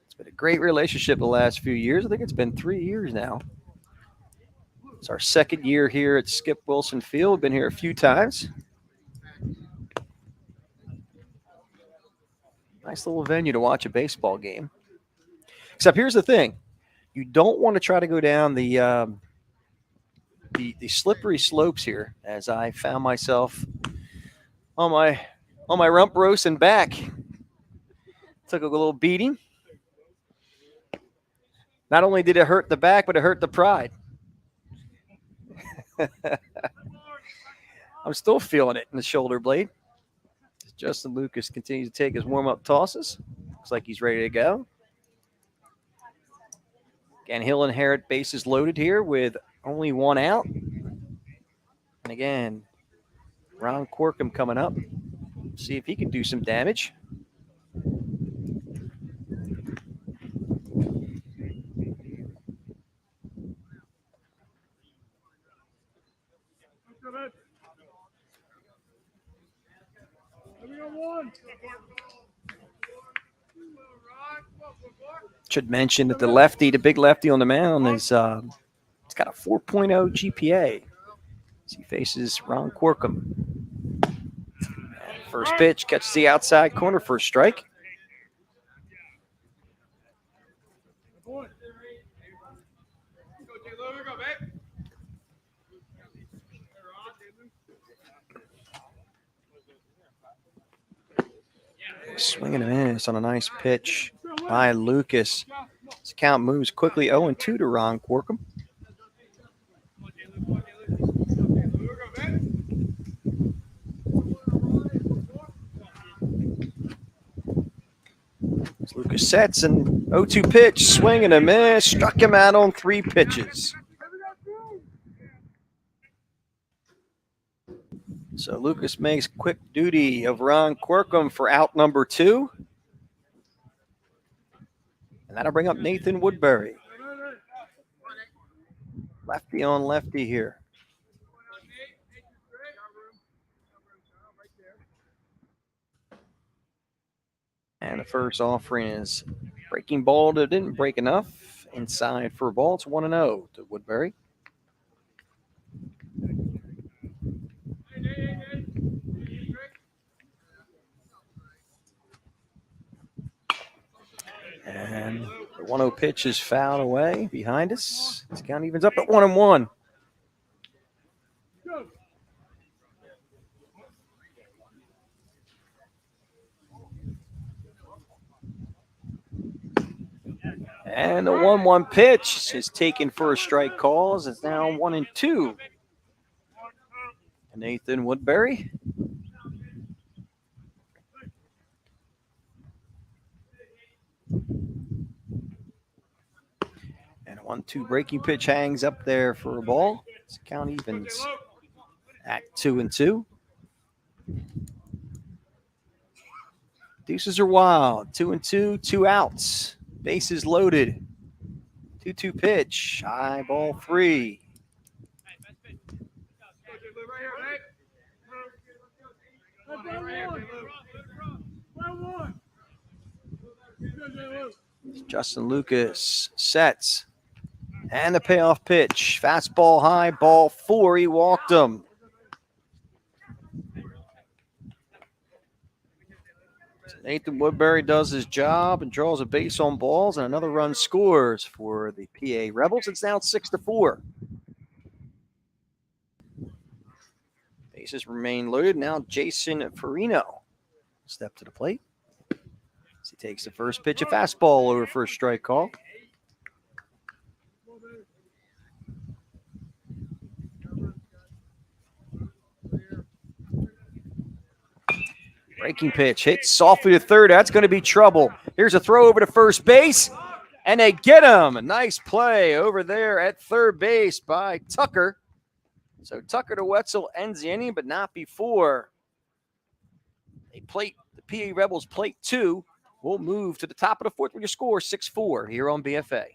It's been a great relationship the last few years. I think it's been 3 years now. It's our second year here at Skip Wilson Field. Been here a few times. Nice little venue to watch a baseball game. Except here's the thing. You don't want to try to go down the slippery slopes here, as I found myself on my rump roast and back. Took a little beating. Not only did it hurt the back, but it hurt the pride. I'm still feeling it in the shoulder blade. Justin Lucas continues to take his warm-up tosses. Looks like he's ready to go. Again, he'll inherit bases loaded here with only one out. And again, Ron Corkum coming up. See if he can do some damage. Should mention that the big lefty on the mound, is it's got a 4.0 GPA as he faces Ron Corkum. First pitch, catches the outside corner for a strike. Swinging a miss on a nice pitch by Lucas. His count moves quickly 0-2 to Ron Corkum. Lucas sets and 0-2 pitch, swing and a miss, struck him out on 3 pitches. So Lucas makes quick duty of Ron Corkum for out number 2. And that'll bring up Nathan Woodbury. Lefty on lefty here. And the first offering is breaking ball that didn't break enough. Inside for a ball. It's 1-0 to Woodbury. And the 1-0 pitch is fouled away behind us. This count evens up at 1-1. And the 1-1 pitch is taken for a strike call. It's now 1-2. Nathan Woodbury. And a 1-2 breaking pitch hangs up there for a ball. This count evens at 2-2. Deuces are wild. 2-2, 2 outs. Bases loaded. 2-2 pitch. High ball 3. Justin Lucas sets. And the payoff pitch. Fastball high, ball 4. He walked him. Nathan Woodbury does his job and draws a base on balls, and another run scores for the PA Rebels. It's now 6-4. Bases remain loaded. Now Jason Farino step to the plate. As he takes the first pitch, a fastball over for a strike call. Breaking pitch, hit softly to third. That's going to be trouble. Here's a throw over to first base, and they get him. A nice play over there at third base by Tucker. So Tucker to Wetzel ends the inning, but not before the PA Rebels plate 2. We'll move to the top of the 4th with your score 6-4 here on BFA.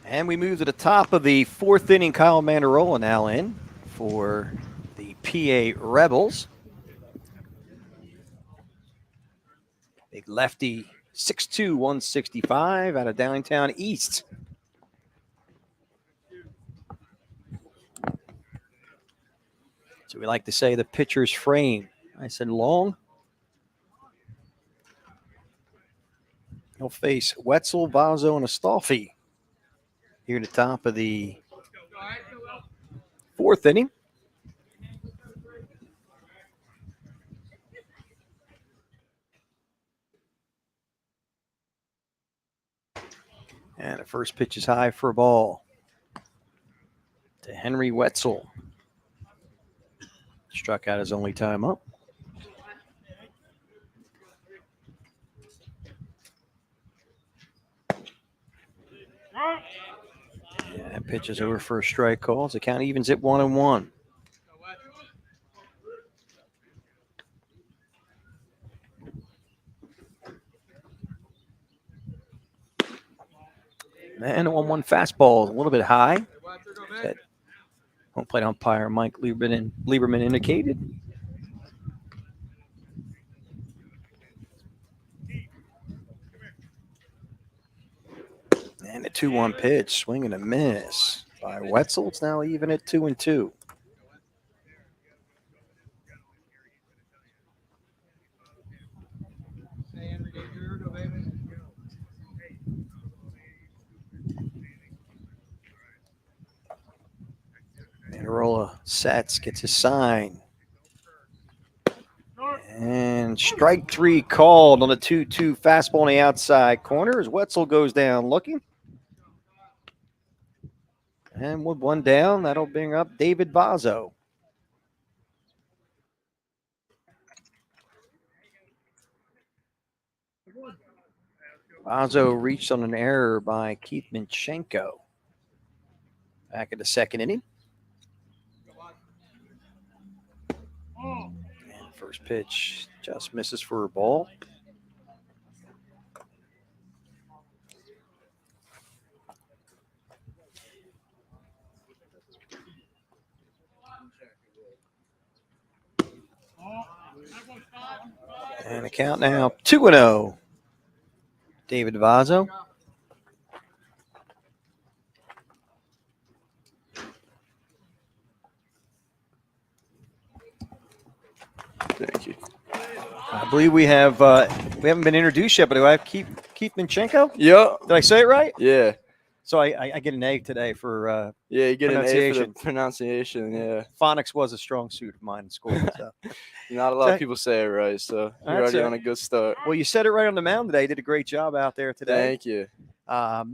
And we move to the top of the fourth inning. Kyle Mandarola now in for the PA Rebels. Big lefty, 6'2", 165 out of downtown East. So we like to say the pitcher's frame. Nice and long. He'll face Wetzel, Vazo, and Astolfi here at the top of the fourth inning. And the first pitch is high for a ball to Henry Wetzel. Struck out his only time up. Yeah, that pitch is over for a strike call. The count evens at 1-1. And a 1-1 fastball, a little bit high. That home plate umpire Mike Lieberman indicated. And a 2-1 pitch, swing and a miss by Wetzel. It's now even at 2-2. Mandarola sets, gets his sign. And strike three called on the 2-2 fastball on the outside corner as Wetzel goes down looking. And with one down, that'll bring up David Vazo. Vazo reached on an error by Keith Minchenko. Back in the second inning. And first pitch just misses for a ball. And the count now 2-0. David Vazo. Thank you. I believe we haven't been introduced yet, but do I have Keith Minchenko? Yeah. Did I say it right? Yeah. So I get an A today for Yeah, you get an A for pronunciation. the pronunciation, yeah. Phonics was a strong suit of mine in school. So. Not a lot of people say it right, so you're already on a good start. Well, you said it right on the mound today. You did a great job out there today. Thank you.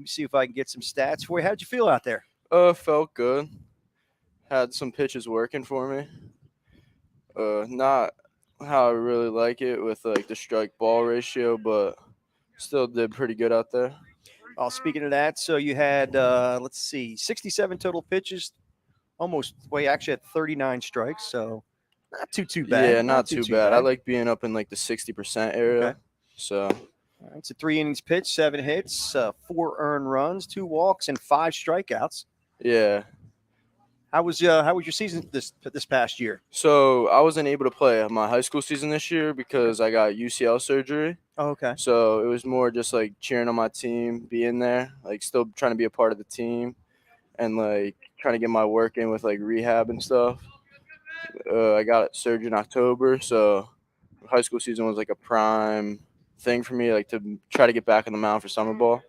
See if I can get some stats for you. How'd you feel out there? Felt good. Had some pitches working for me. Not how I really like it with like the strike ball ratio, but still did pretty good out there. Speaking of that, so you had 67 total pitches, actually had 39 strikes, so not too bad. Yeah, not too bad. I like being up in like the 60% area. Okay. So. All right, so 3 innings pitched, 7 hits, 4 earned runs, 2 walks, and 5 strikeouts. Yeah. How was your season this past year? So I wasn't able to play my high school season this year because I got UCL surgery. Oh, okay. So it was more just like cheering on my team, being there, like still trying to be a part of the team, and like trying to get my work in with like rehab and stuff. I got surgery in October, so high school season was like a prime thing for me, like to try to get back on the mound for summer ball.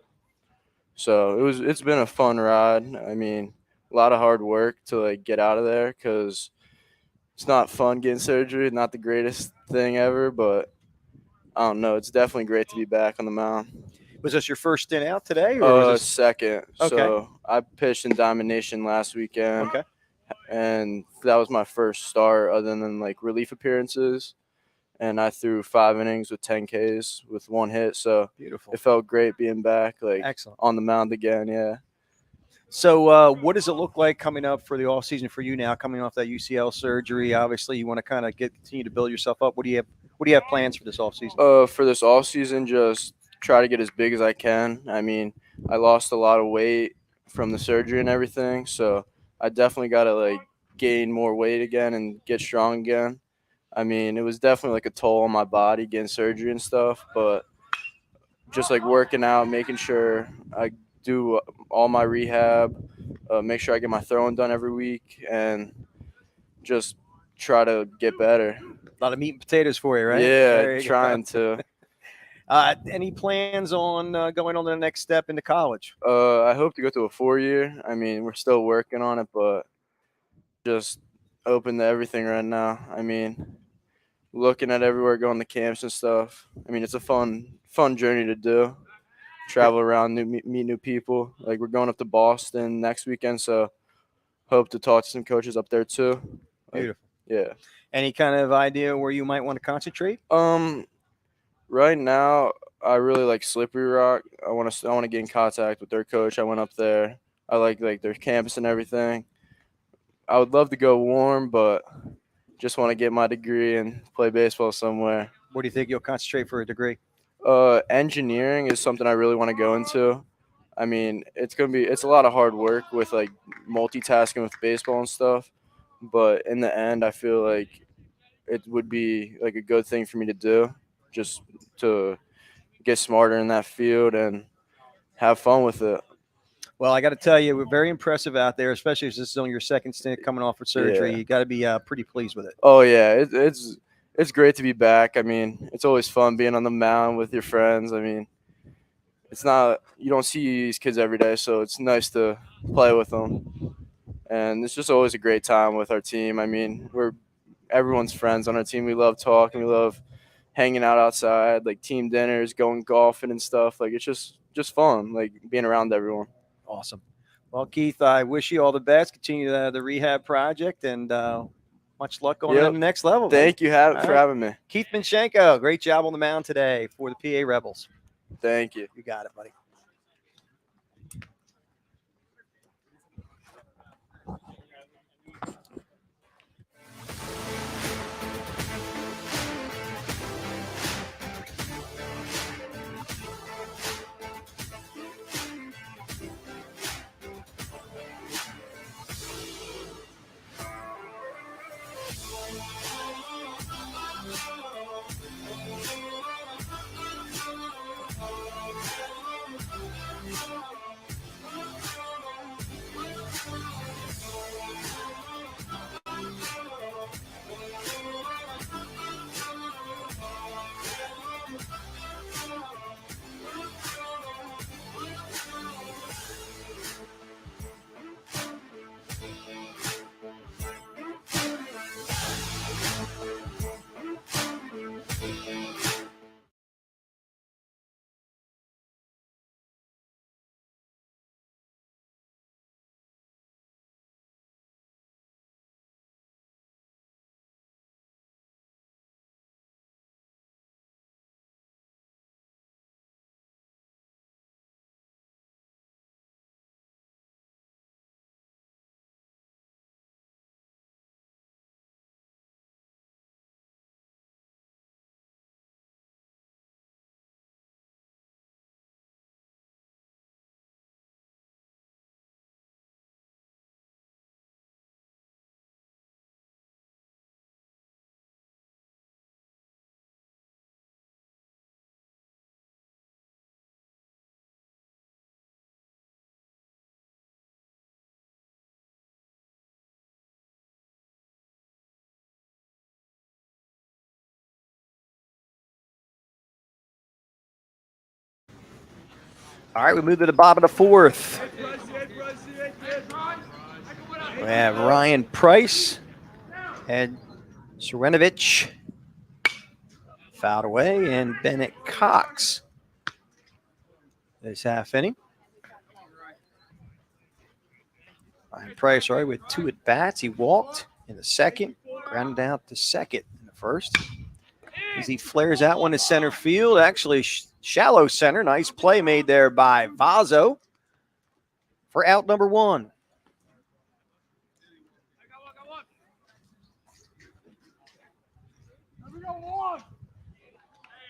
So it's been a fun ride. I mean, a lot of hard work to like get out of there because it's not fun getting surgery. Not the greatest thing ever, but I don't know. It's definitely great to be back on the mound. Was this your first stint out today? Or was this... Second. Okay. So I pitched in Diamond Nation last weekend. Okay. And that was my first start other than like relief appearances. And I threw 5 innings with 10 Ks with 1 hit. So beautiful. It felt great being back, like excellent on the mound again. Yeah. So what does it look like coming up for the off season for you now, coming off that UCL surgery? Obviously, you want to kind of continue to build yourself up. What do you have plans for this off season? For this off season, just try to get as big as I can. I mean, I lost a lot of weight from the surgery and everything. So I definitely got to like gain more weight again and get strong again. I mean, it was definitely like a toll on my body getting surgery and stuff, but just like working out, making sure I do all my rehab, make sure I get my throwing done every week, and just try to get better. A lot of meat and potatoes for you, right? Yeah, There you trying go. to. Any plans on going on to the next step into college? I hope to go to a 4-year. I mean, we're still working on it, but just open to everything right now. I mean, looking at everywhere, going to camps and stuff. I mean, it's a fun journey to do. Travel around, meet new people. Like we're going up to Boston next weekend, so hope to talk to some coaches up there too. Like, Beautiful. yeah. Any kind of idea where you might want to concentrate? Right now I really like Slippery Rock. I want to get in contact with their coach. I went up there. I like their campus and everything. I would love to go warm, but just want to get my degree and play baseball somewhere. What do you think you'll concentrate for a degree? Engineering is something I really want to go into. I mean, it's a lot of hard work with like multitasking with baseball and stuff, but in the end, I feel like it would be like a good thing for me to do, just to get smarter in that field and have fun with it. Well, I got to tell you, we're very impressive out there, especially as this is on your second stint coming off of surgery. Yeah. You got to be pretty pleased with it. Oh yeah, it's great to be back. I mean, it's always fun being on the mound with your friends. I mean, it's not you don't see these kids every day, so it's nice to play with them. And it's just always a great time with our team. I mean, we're everyone's friends on our team. We love talking. We love hanging out outside, like team dinners, going golfing and stuff. Like it's just fun, like being around everyone. Awesome. Well, Keith, I wish you all the best. Continue the rehab project and much luck going to the next level. Thank you for right. having me. Keith Minchenko, great job on the mound today for the PA Rebels. Thank you. You got it, buddy. All right, we move to the bottom of the fourth. We have Ryan Price and Serenovich fouled away, and Bennett Cox is half inning. Ryan Price, right, with 2 at bats. He walked in the second, grounded out to second in the first. As he flares out one to center field, actually shallow center. Nice play made there by Vazo for out number 1.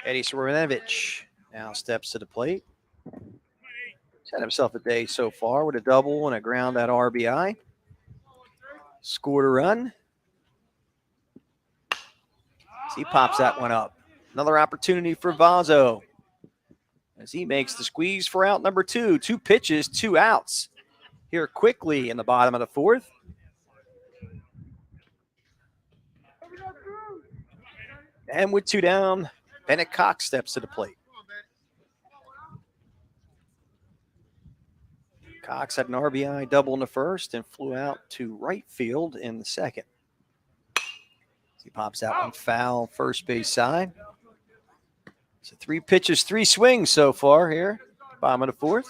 Eddie Serenovich now steps to the plate. Had himself a day so far with a double and a ground at RBI. Scored a run. As he pops that one up. Another opportunity for Vazo as he makes the squeeze for out number 2. 2 pitches, 2 outs. Here quickly in the bottom of the 4th. And with 2 down, Bennett Cox steps to the plate. Cox had an RBI double in the 1st and flew out to right field in the 2nd. He pops that one foul first base side. So 3 pitches, 3 swings so far here. Bottom of the 4th.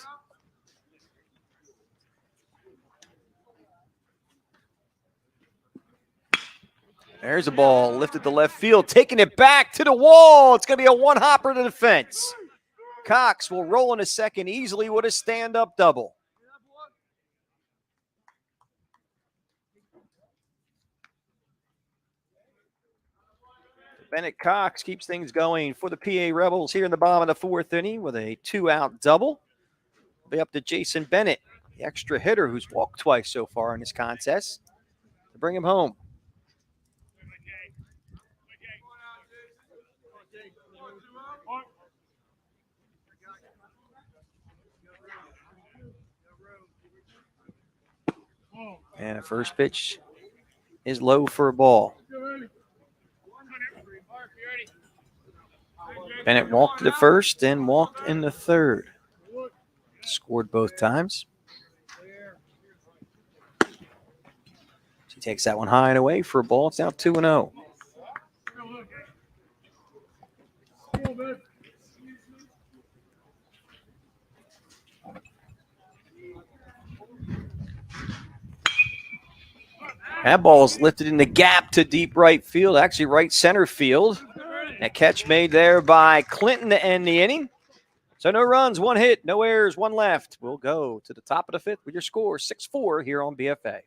There's a ball lifted to left field, taking it back to the wall. It's going to be a one-hopper to the fence. Cox will roll in a second easily with a stand-up double. Bennett Cox keeps things going for the PA Rebels here in the bottom of the 4th inning with a 2-out double. Be up to Jason Bennett, the extra hitter who's walked twice so far in this contest, to bring him home. And the first pitch is low for a ball. Bennett walked to the 1st and walked in the 3rd. Scored both times. He takes that one high and away for a ball. It's now 2-0. That ball is lifted in the gap to deep right field, actually right center field. A catch made there by Clinton to end the inning. So no runs, 1 hit, no errors, 1 left. We'll go to the top of the 5th with your score 6-4 here on BFA.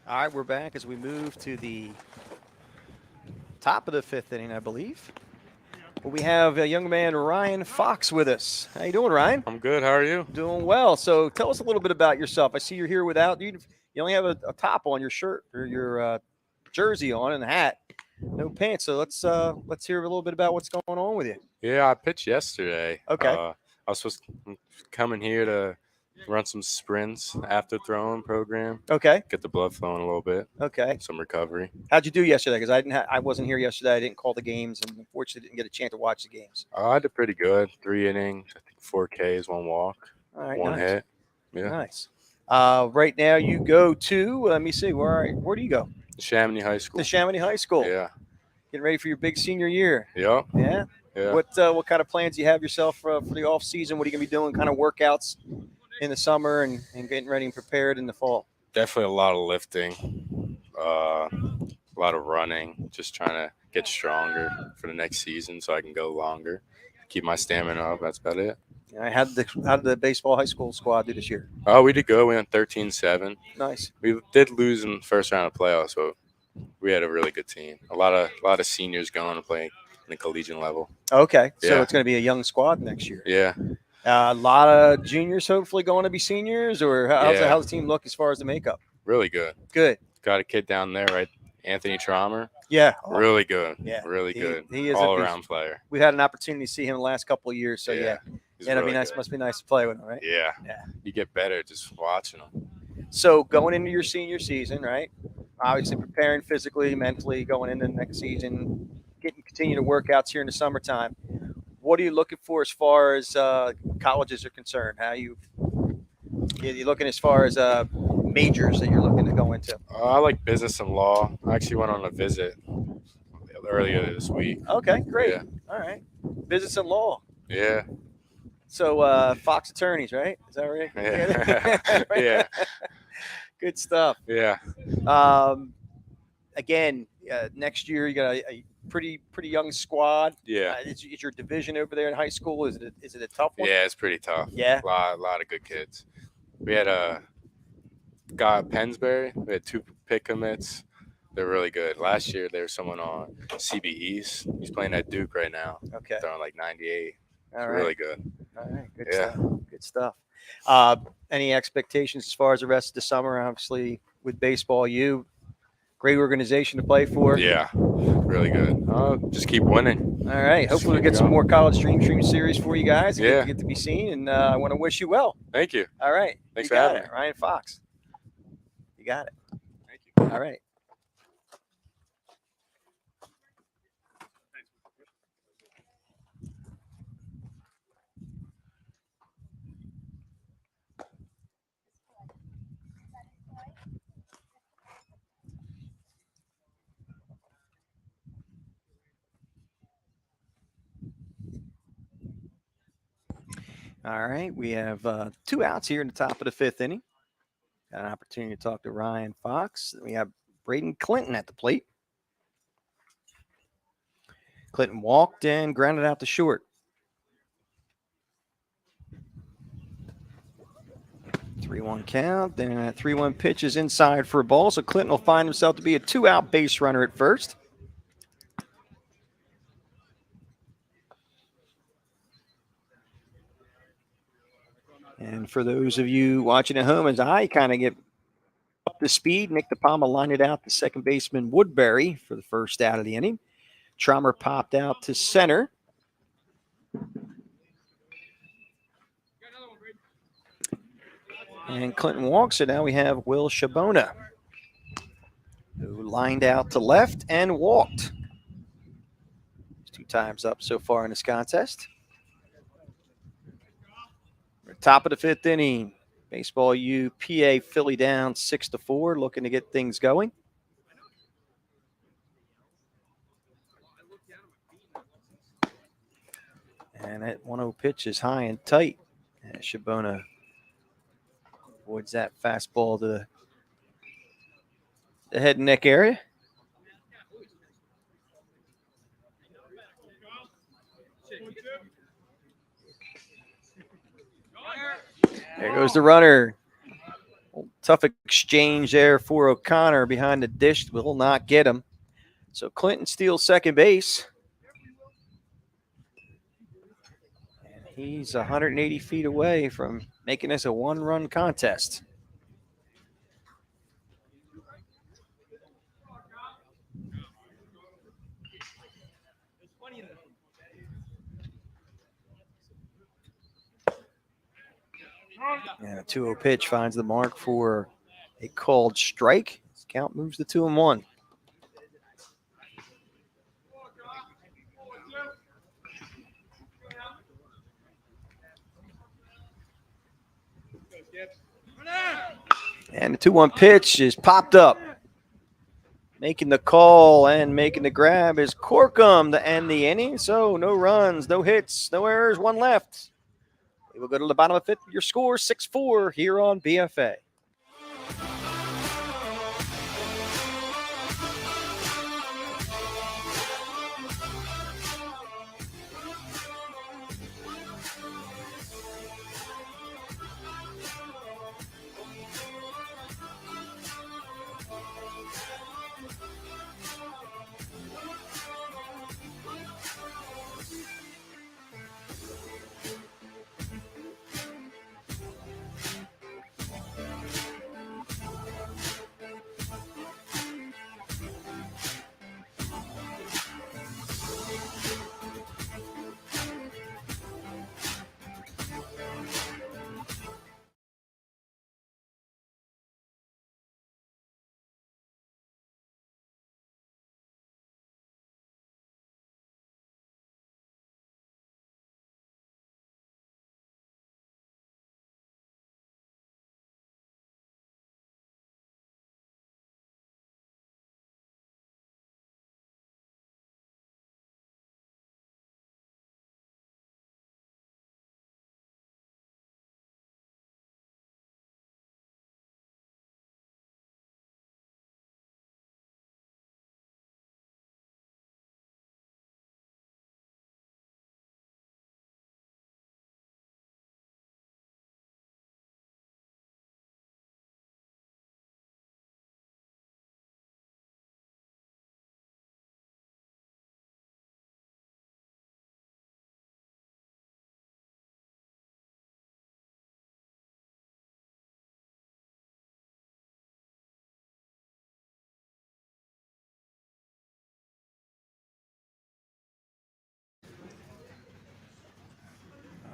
All right, we're back as we move to the top of the 5th inning, I believe. Well, we have a young man, Ryan Fox, with us. How you doing, Ryan? I'm good. How are you? Doing well. So tell us a little bit about yourself. I see you're here without you only have a top on your shirt or your jersey on and a hat, no pants. So let's hear a little bit about what's going on with you. Yeah, I pitched yesterday. Okay. I was supposed to come in here to run some sprints after throwing program. Okay. Get the blood flowing a little bit. Okay. Some recovery. How'd you do yesterday? Because I wasn't here yesterday. I didn't call the games, and unfortunately didn't get a chance to watch the games. I did pretty good. 3 innings. I think 4 Ks, 1 walk, All right. 1 nice. hit. Yeah. Nice. Right now you go to, let me see, where do you go? Chamonix High School. To Chamonix High School. Yeah. Getting ready for your big senior year. Yep. Yeah. Yeah. What kind of plans do you have yourself for the off season? What are you gonna be doing? Kind of workouts in the summer and getting ready and prepared in the fall. Definitely a lot of lifting, a lot of running. Just trying to get stronger for the next season so I can go longer. Keep my stamina up. That's about it. How did the baseball high school squad do this year? Oh, we did good. We went 13-7. Nice. We did lose in the first round of playoffs, but we had a really good team. A lot of seniors going to play the collegiate level. Okay, so Yeah. it's going to be a young squad next year. Yeah. A lot of juniors hopefully going to be seniors, or how's Yeah. the team look as far as the makeup? Really good. Good. Got a kid down there, right? Anthony Traumer. Yeah. Really good. Yeah. Really good. He is all around player. We've had an opportunity to see him the last couple of years, so yeah. He's It'll really be nice. good. Must be nice to play with him, right? Yeah. Yeah. You get better just watching him. So going into your senior season, right? Obviously preparing physically, mentally, going into the next season, continue to workouts here in the summertime. What are you looking for as far as colleges are concerned? You looking as far as majors that you're looking to go into? I like business and law. I actually went on a visit earlier this week. Okay, great. Yeah. All right. Business and law. Yeah. So Fox Attorneys, right? Is that right? Yeah. Yeah. Good stuff. Yeah. Again, next year you got a pretty young squad. Yeah. Is your division over there in high school? Is it a tough one? Yeah, it's pretty tough. Yeah. A lot of good kids. We had a guy at Pennsbury. We had 2 pick commits. They're really good. Last year there was someone on CB East. He's playing at Duke right now. Okay. Throwing like 98. All It's right. really good. All right. Good Yeah. stuff. Good stuff. Any expectations as far as the rest of the summer? Obviously, with baseball, great organization to play for. Yeah. Really good. Just keep winning. All right. Just Hopefully, we keep get some going. more college Dreamstream series for you guys. Yeah. Get to be seen, and I want to wish you well. Thank you. All right. Thanks You for got having it, Ryan Fox. You got it. Thank you. All right. All right. We have 2 outs here in the top of the 5th inning. Got an opportunity to talk to Ryan Fox. We have Braden Clinton at the plate. Clinton walked and grounded out to short. 3-1 count. Then that 3-1 pitch is inside for a ball. So Clinton will find himself to be a 2-out base runner at first. And for those of you watching at home, as I kind of get up to speed, Nick DePalma lined it out to second baseman Woodbury for the first out of the inning. Traumer popped out to center. And Clinton walks, so now we have Will Shabona, who lined out to left and walked. 2 times up so far in this contest. We're top of the 5th inning. Baseball U PA Philly down 6-4, looking to get things going. And that 1-0 pitch is high and tight. And Shabona avoids that fastball to the head and neck area. There goes the runner. Tough exchange there for O'Connor behind the dish. Will not get him. So Clinton steals second base. And he's 180 feet away from making this a 1-run contest. And a 2-0 pitch finds the mark for a called strike. Count moves to 2-1. And the 2-1 pitch is popped up. Making the call and making the grab is Corkum to end the inning. So no runs, no hits, no errors, 1 left. We will go to the bottom of the 5th. Your score 6-4 here on BFA.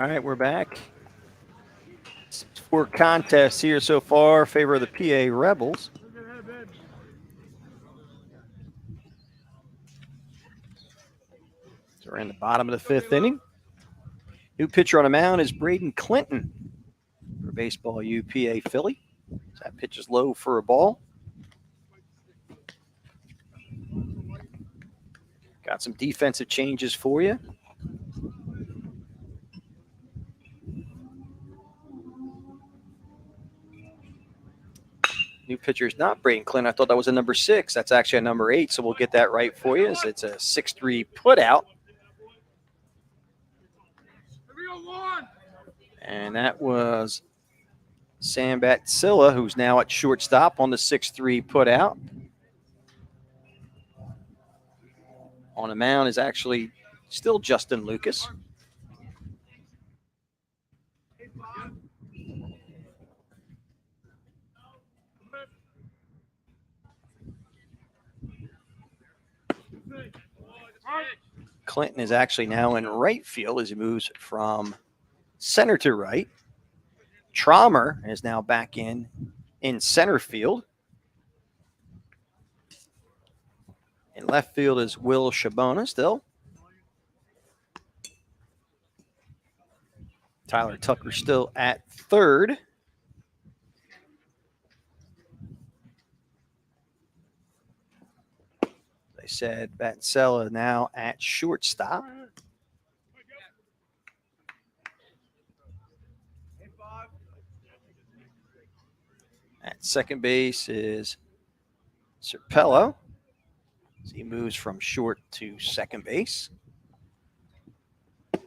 All right, we're back. 4 contests here so far, favor of the PA Rebels. So we're in the bottom of the 5th inning. New pitcher on the mound is Braden Clinton for baseball U PA Philly. So that pitch is low for a ball. Got some defensive changes for you. New pitcher is not Braden Clinton. I thought that was a number 6. That's actually a number 8, so we'll get that right for you. As it's a 6-3 put out. And that was Sam Batsilla, who's now at shortstop on the 6-3 put out. On the mound is actually still Justin Lucas. Clinton is actually now in right field as he moves from center to right. Traumer is now back in center field. In left field is Will Shabona still. Tyler Tucker still at third. They said Batsella now at shortstop. At second base is Serpello. So he moves from short to second base. And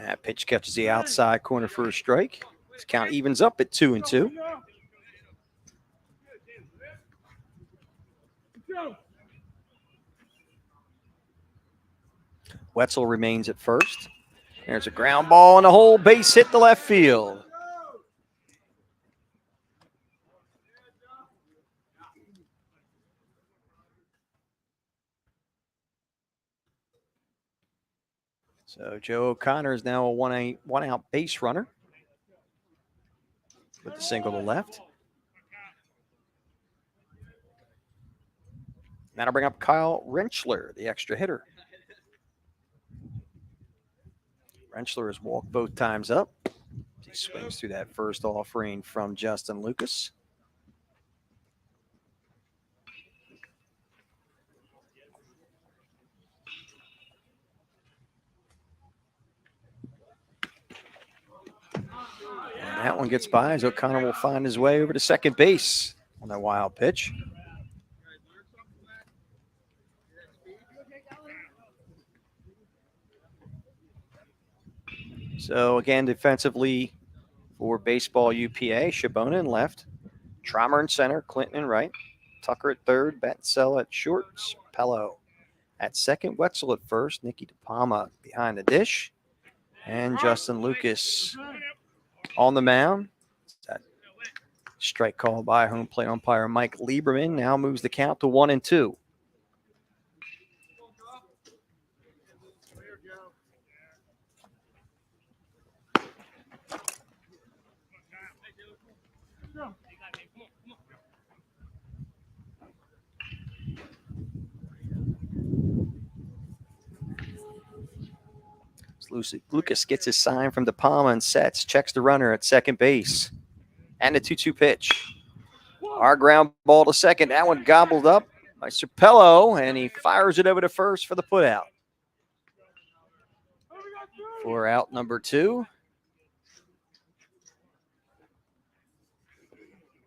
that pitch catches the outside corner for a strike. This count evens up at 2-2. Wetzel remains at first. There's a ground ball and a whole base hit to left field. So Joe O'Connor is now a one-out base runner with the single to left. That'll bring up Kyle Rentschler, the extra hitter. Rentschler has walked both times up. He swings through that first offering from Justin Lucas. And that one gets by as O'Connor will find his way over to second base on that wild pitch. So again, defensively for baseball UPA, Shabona in left, Traumer in center, Clinton in right, Tucker at third, Batsella at short, Pello at second, Wetzel at first, Nicky DePalma behind the dish, and Justin Lucas on the mound. That strike call by home plate umpire Mike Lieberman now moves the count to 1-2. Lucas gets his sign from DePalma and sets, checks the runner at second base. And a 2-2 pitch. Our ground ball to second. That one gobbled up by Serpello, and he fires it over to first for the putout. For out number 2.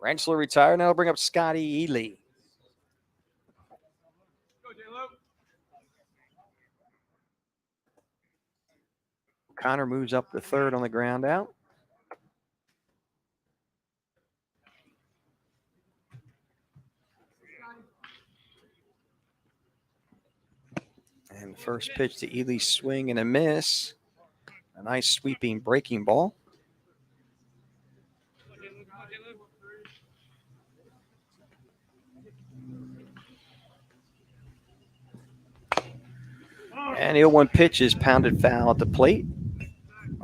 Rentschler retired. Now he'll bring up Scotty Ely. Connor moves up to third on the ground out. And the first pitch to Ely, swing and a miss. A nice sweeping breaking ball. And the 0-1 pitch is pounded foul at the plate.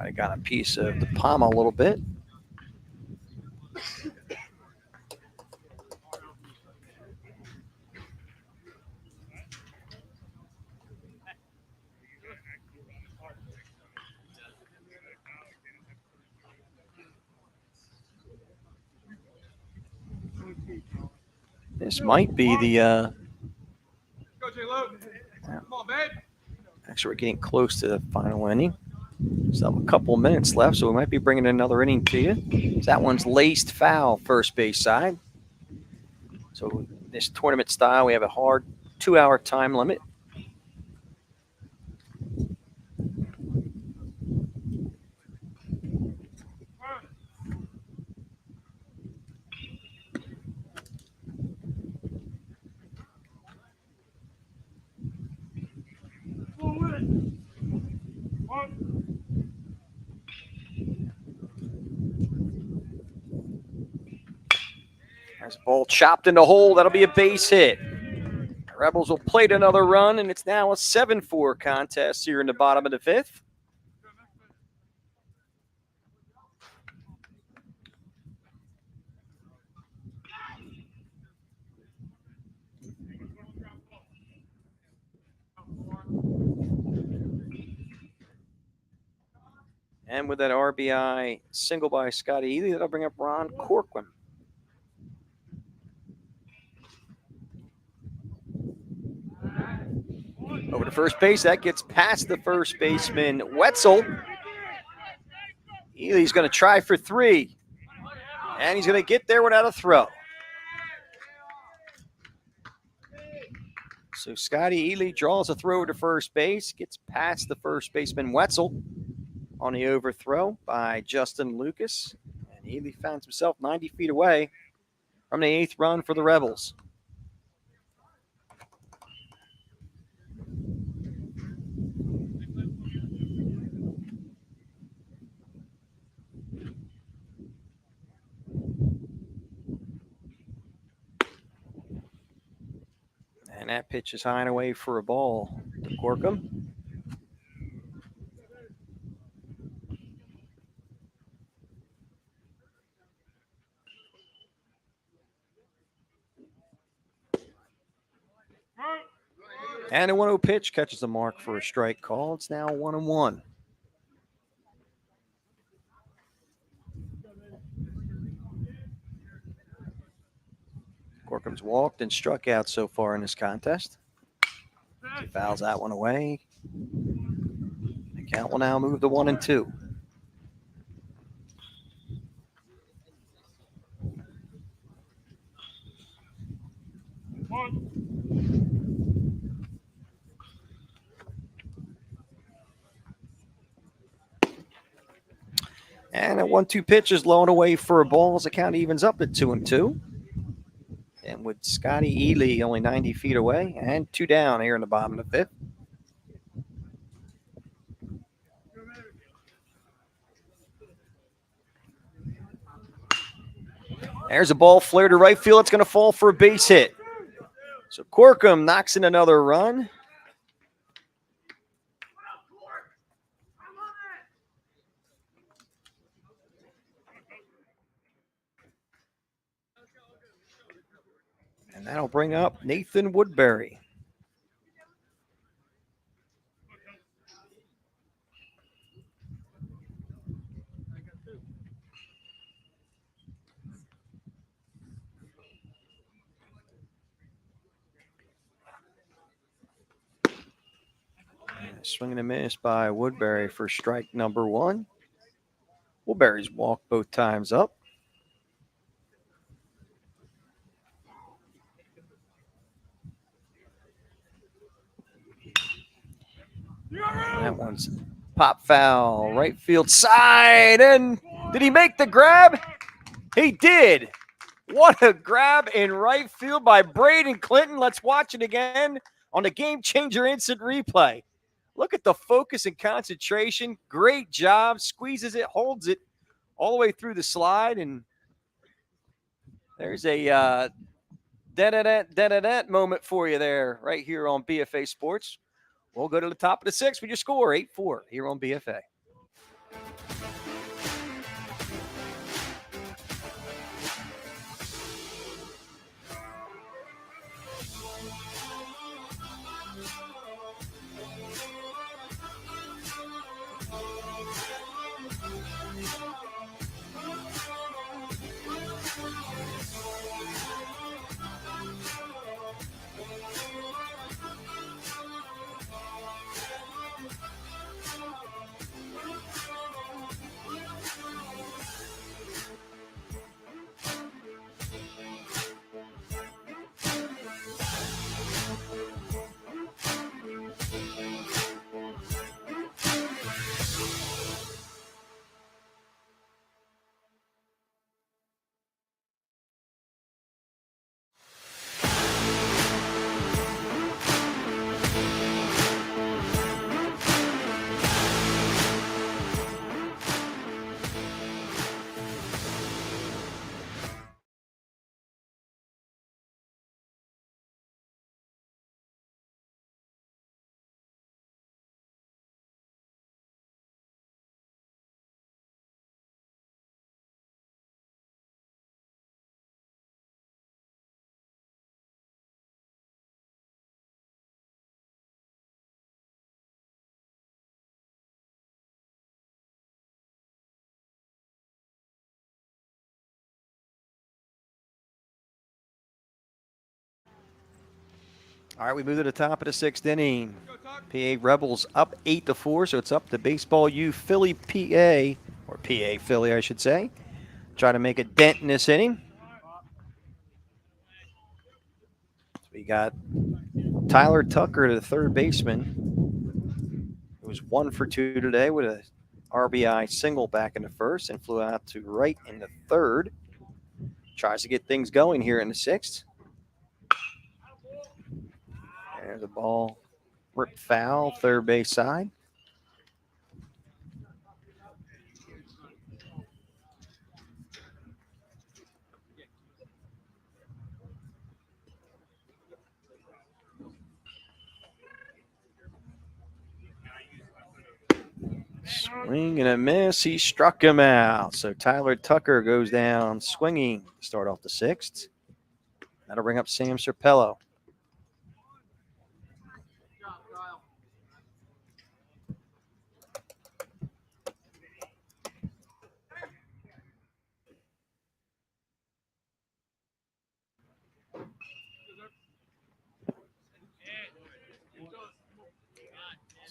Might have got a piece of the palm a little bit. This might be the. Go, J-Lo. Come on, babe. Actually, we're getting close to the final inning. So a couple of minutes left, so we might be bringing another inning to you. That one's laced foul, first base side. So this tournament style, we have a hard 2-hour time limit. There's a ball chopped in the hole. That'll be a base hit. The Rebels will plate another run, and it's now a 7-4 contest here in the bottom of the fifth. And with that RBI single by Scotty Ely, that'll bring up Ron Corcoran. Over to first base. That gets past the first baseman, Wetzel. Ely's going to try for 3. And he's going to get there without a throw. So Scotty Ely draws a throw to first base, gets past the first baseman, Wetzel, on the overthrow by Justin Lucas. And Ely finds himself 90 feet away from the 8th run for the Rebels. And that pitch is high and away for a ball to Corkum. And a 1-0 pitch catches the mark for a strike call. It's now 1-1. Corcum's walked and struck out so far in this contest. He fouls that one away. The count will now move to 1-2. And a 1-2 pitch is low and away for a ball as the count evens up at 2-2. And with Scotty Ely only 90 feet away and 2 down here in the bottom of the 5th. There's a ball flared to right field. It's going to fall for a base hit. So Corkum knocks in another run. And that'll bring up Nathan Woodbury. Swing and a miss by Woodbury for strike number 1. Woodbury's walked both times up. That one's pop foul, right field side. And did he make the grab? He did. What a grab in right field by Braden Clinton. Let's watch it again on the Game Changer Instant Replay. Look at the focus and concentration. Great job. Squeezes it, holds it all the way through the slide. And there's a da-da-da moment for you there right here on BFA Sports. We'll go to the top of the 6th with your score, 8-4 here on BFA. All right, we move to the top of the 6th inning. PA Rebels up 8-4, so it's up to Baseball U Philly PA, or PA Philly, I should say. Try to make a dent in this inning. So we got Tyler Tucker, the third baseman, who was 1 for 2 today with a RBI single back in the first and flew out to right in the third. Tries to get things going here in the 6th. There's the ball ripped foul, third base side. Swing and a miss. He struck him out. So Tyler Tucker goes down swinging to start off the 6th. That'll bring up Sam Serpello.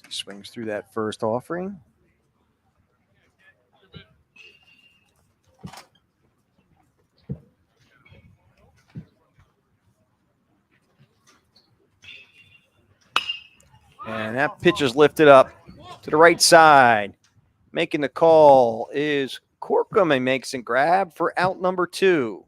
He swings through that first offering. And that pitch is lifted up to the right side. Making the call is Corkum and makes a grab for out number 2.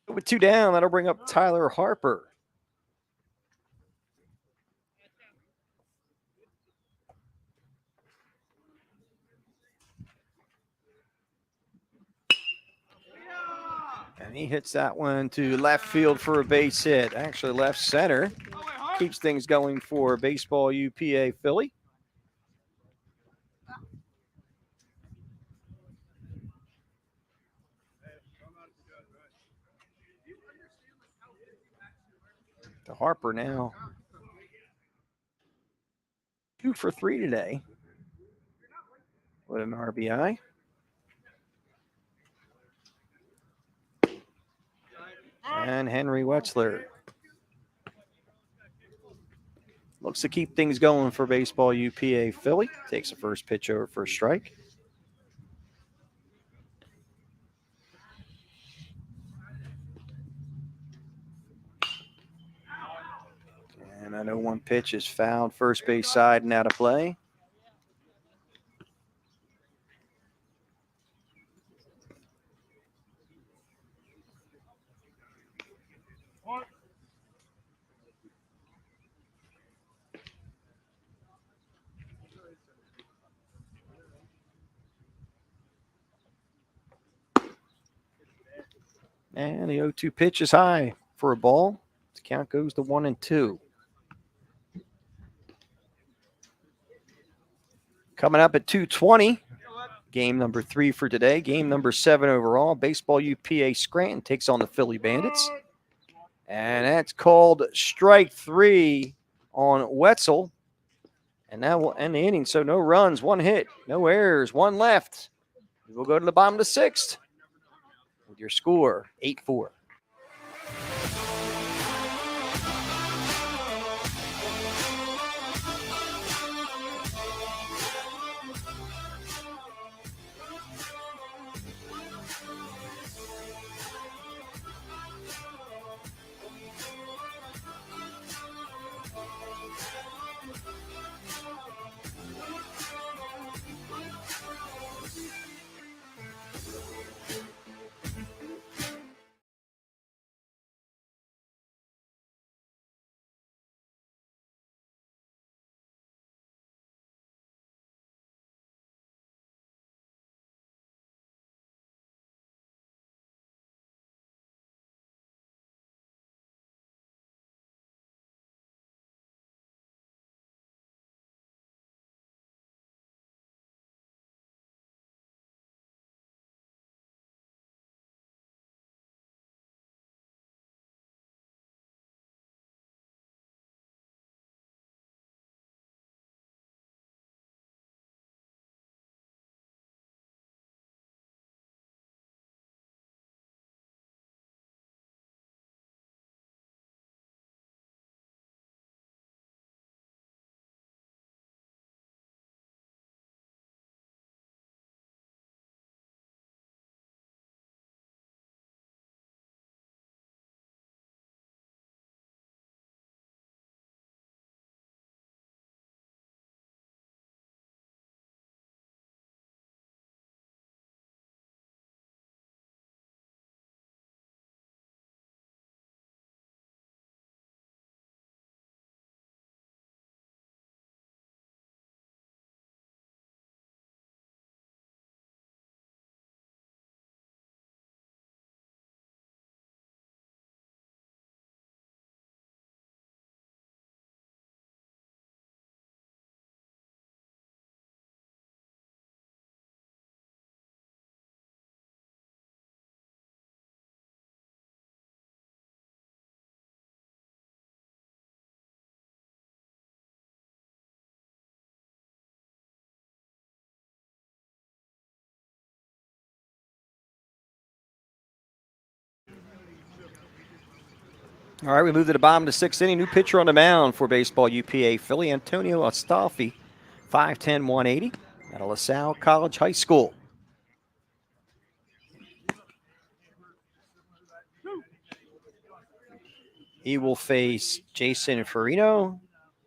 With 2 down, that'll bring up Tyler Harper. And he hits that one to left field for a base hit. Actually, left center. Keeps things going for Baseball U PA Philly. To Harper now. 2 for 3 today with an RBI. And Henry Wetzler looks to keep things going for Baseball U PA Philly. Takes the first pitch over for a strike. And I know 1 pitch is fouled first base side and out of play. And the 0-2 pitch is high for a ball. The count goes to 1-2. Coming up at 2:20, game number 3 for today. Game number 7 overall. Baseball U PA Scranton takes on the Philly Bandits. And that's called strike 3 on Wetzel. And that will end the inning. So no runs, 1 hit, no errors, 1 left. We'll go to the bottom of the 6th with your score 8-4. All right, we move to the bottom of the 6th inning. New pitcher on the mound for Baseball UPA Philly, Antonio Astolfi, 5'10", 180, out of LaSalle College High School. He will face Jason Farino,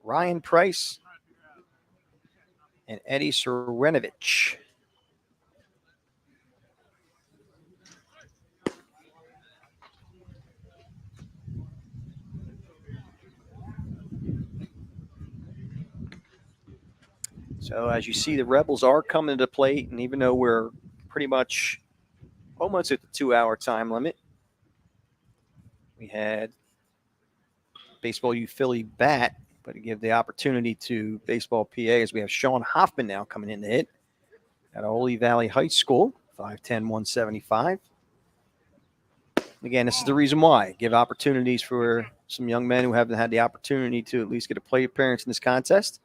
Ryan Price, and Eddie Serenovich. So as you see, the Rebels are coming to the plate, and even though we're pretty much almost at the 2-hour time limit, we had Baseball U Philly bat, but to give the opportunity to Baseball PA as we have Sean Hoffman now coming in to hit at Ole Valley High School, 5'10", 175. Again, this is the reason why. Give opportunities for some young men who haven't had the opportunity to at least get a plate appearance in this contest.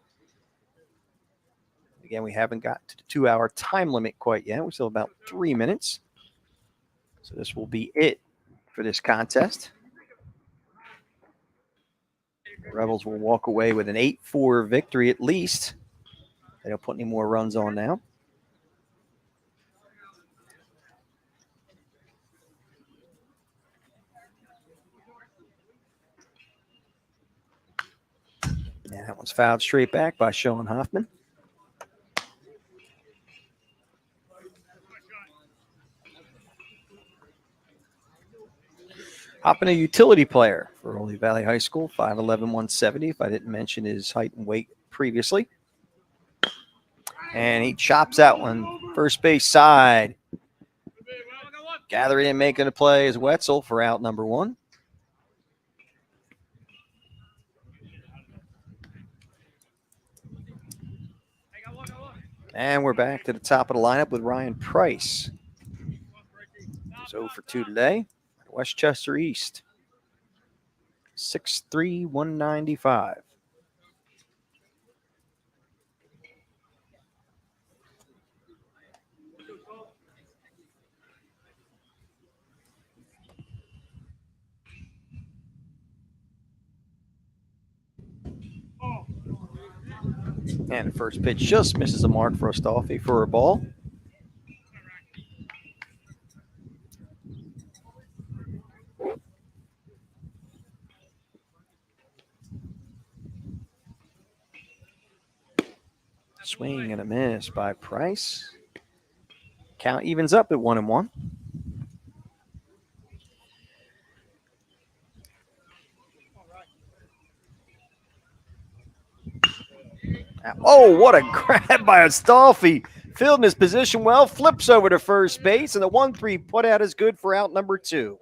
Again, we haven't got to the 2-hour time limit quite yet. We're still about 3 minutes. So this will be it for this contest. The Rebels will walk away with an 8-4 victory at least. They don't put any more runs on now. And that one's fouled straight back by Sean Hoffman. Hopping, a utility player for Ole Valley High School, 5'11", 170, if I didn't mention his height and weight previously. And he chops out one first base side. Gathering and making a play is Wetzel for out number 1. And we're back to the top of the lineup with Ryan Price. He's 0 for 2 today. Westchester East. 6'3", 195. And the first pitch just misses the mark for Astolfi for a ball. Swing and a miss by Price. Count evens up at 1-1. Oh, what a grab by Astolfi. Fielding his position well, flips over to first base, and the 1-3 put out is good for out number 2.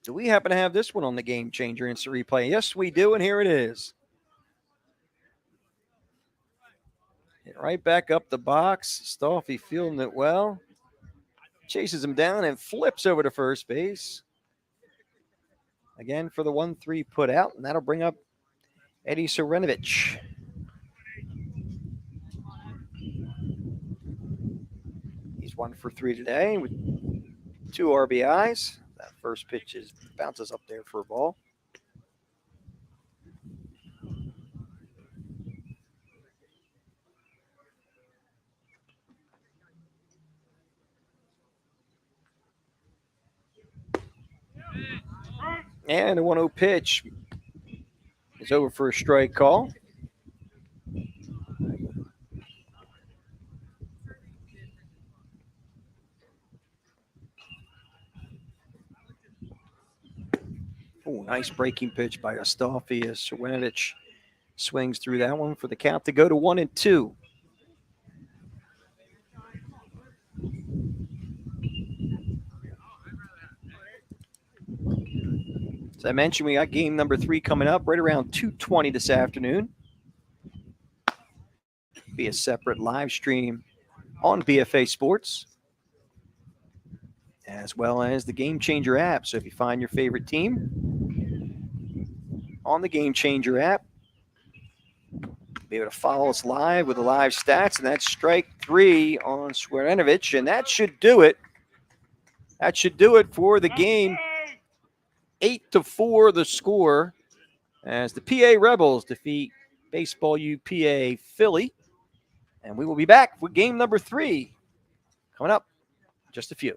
Do we happen to have this one on the Game Changer Instant Replay? Yes, we do, and here it is. Hit right back up the box. Astolfi fielding it well. Chases him down and flips over to first base. Again for the 1-3 put out, and that'll bring up Eddie Serenovich. He's 1 for 3 today with 2 RBIs. That first pitch bounces up there for a ball. And a 1-0 pitch is over for a strike call. Oh, nice breaking pitch by Astolfi as Serenovich swings through that one for the count to go to 1-2. As I mentioned, we got game number 3 coming up right around 2:20 this afternoon. Be a separate live stream on BFA Sports, as well as the Game Changer app. So if you find your favorite team on the Game Changer app, be able to follow us live with the live stats, and that's strike 3 on Serenovich, and that should do it. That should do it for the game. 8-4 the score as the PA Rebels defeat Baseball U PA Philly. And we will be back with game number 3 coming up in just a few.